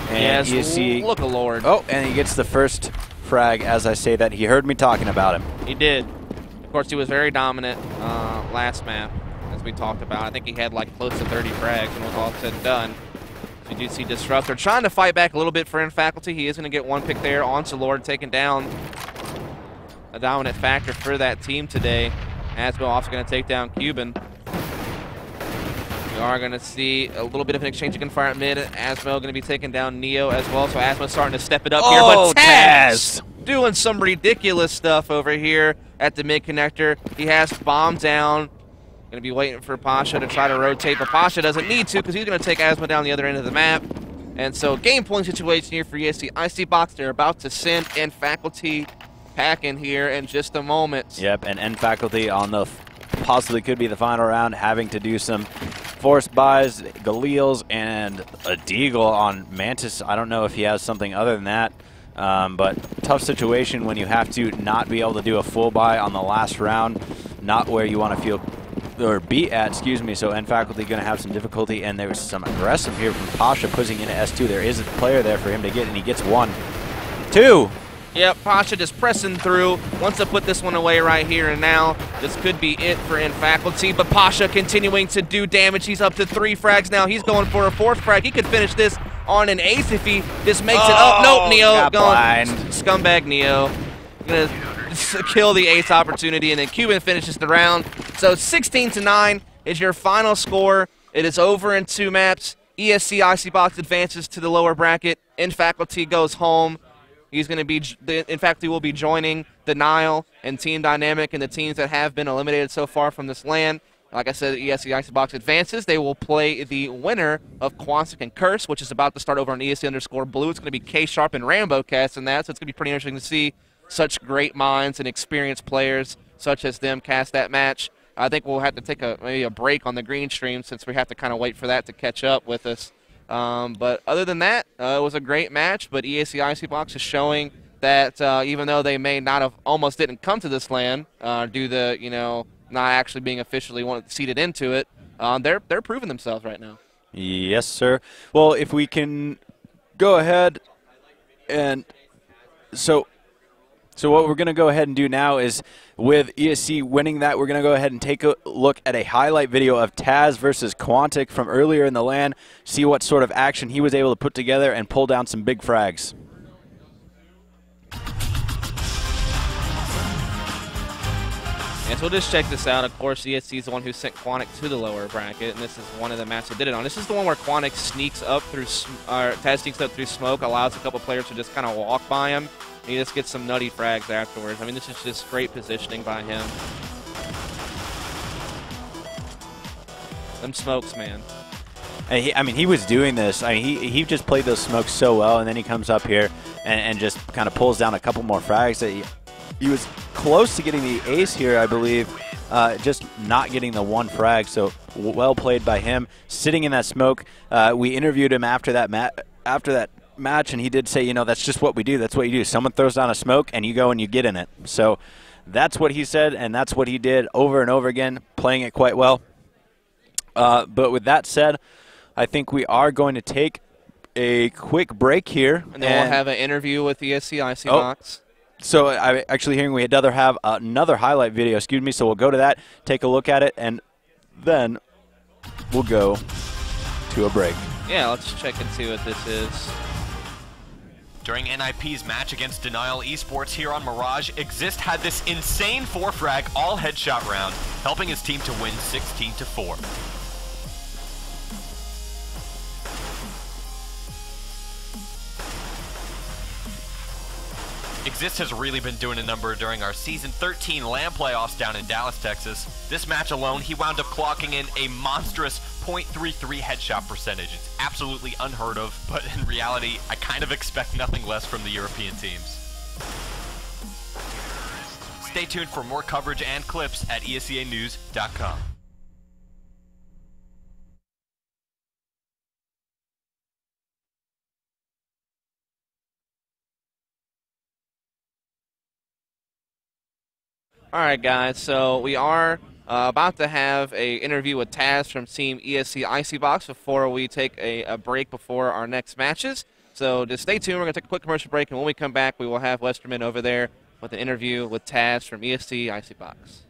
And yes, ESC, look a Lord. Oh, and he gets the first frag. As I say that, he heard me talking about him. He did. Of course, he was very dominant last map, as we talked about. I think he had like close to 30 frags when it was all said and done. So you do see Disruptor trying to fight back a little bit for N Faculty. He is going to get one pick there onto Lord, taking down a dominant factor for that team today. Asmo also going to take down Cuban. We are going to see a little bit of an exchange of gunfire at mid. Asmo going to be taking down Neo as well, so Asmo's starting to step it up here. But Taz doing some ridiculous stuff over here at the mid connector. He has bomb down. Going to be waiting for Pasha to try to rotate, but Pasha doesn't need to because he's going to take Asmo down the other end of the map. And so game point situation here for ESC. IC Box, they're about to send N Faculty pack in here in just a moment. Yep, and N Faculty on the possibly could be the final round, having to do some forced buys, Galeals, and a Deagle on Mantis. I don't know if he has something other than that, but tough situation when you have to not be able to do a full buy on the last round, not where you want to feel or be at, excuse me. So N Faculty going to have some difficulty, and there's some aggressive here from Pasha pushing into S2. There is a player there for him to get, and he gets 1. 2. Yep, Pasha just pressing through. Wants to put this one away right here and now. This could be it for N Faculty, but Pasha continuing to do damage. He's up to 3 frags now. He's going for a 4th frag. He could finish this on an ace if he just makes it up. Nope, Neo going blind. Scumbag Neo. Gonna kill the ace opportunity, and then Cuban finishes the round. So 16-9 is your final score. It is over in 2 maps. ESC IC Box advances to the lower bracket. N Faculty goes home. He's going to be, in fact, he will be joining the Nile and Team Dynamic and the teams that have been eliminated so far from this LAN. Like I said, ESC IC Box advances. They will play the winner of Quantic and Curse, which is about to start over on ESC_Blue. It's going to be K-Sharp and Rambo casting that, so it's going to be pretty interesting to see such great minds and experienced players such as them cast that match. I think we'll have to take maybe a break on the green stream since we have to kind of wait for that to catch up with us. But other than that, it was a great match, but ESC IC Box is showing that even though they may not have almost didn't come to this LAN due to, you know, not actually being officially seeded into it, they're proving themselves right now. Yes, sir. Well, if we can go ahead and so what we're going to go ahead and do now is, with ESC winning that, we're going to go ahead and take a look at a highlight video of Taz versus Quantic from earlier in the LAN, see what sort of action he was able to put together and pull down some big frags. Yeah, so we'll just check this out. Of course, ESC is the one who sent Quantic to the lower bracket, and this is one of the maps they did it on. This is the one where Quantic sneaks up through, Taz sneaks up through smoke, allows a couple players to just kind of walk by him. He just gets some nutty frags afterwards. I mean, this is just great positioning by him. Them smokes, man. And he was doing this. I mean, he just played those smokes so well, and then he comes up here and just kind of pulls down a couple more frags. That he was close to getting the ace here, I believe, just not getting the 1 frag. So well played by him. Sitting in that smoke, we interviewed him after that match, and he did say, you know, that's just what we do. That's what you do. Someone throws down a smoke, and you go and you get in it. So that's what he said, and that's what he did over and over again, playing it quite well. But with that said, I think we are going to take a quick break here. And then we'll have an interview with ESC IC Box. So I'm actually hearing we'd rather have another highlight video, excuse me, so we'll go to that, take a look at it, and then we'll go to a break. Yeah, let's check and see what this is. During NIP's match against Denial Esports here on Mirage, Exist had this insane 4-frag all headshot round, helping his team to win 16-4. Exist has really been doing a number during our Season 13 LAN playoffs down in Dallas, Texas. This match alone, he wound up clocking in a monstrous .33 headshot percentage. It's absolutely unheard of, but in reality, I kind of expect nothing less from the European teams. Stay tuned for more coverage and clips at ESEAnews.com. All right, guys, so we are about to have an interview with Taz from Team ESC Icebox before we take a break before our next matches. So just stay tuned. We're going to take a quick commercial break, and when we come back, we will have Westerman over there with an interview with Taz from ESC Icebox.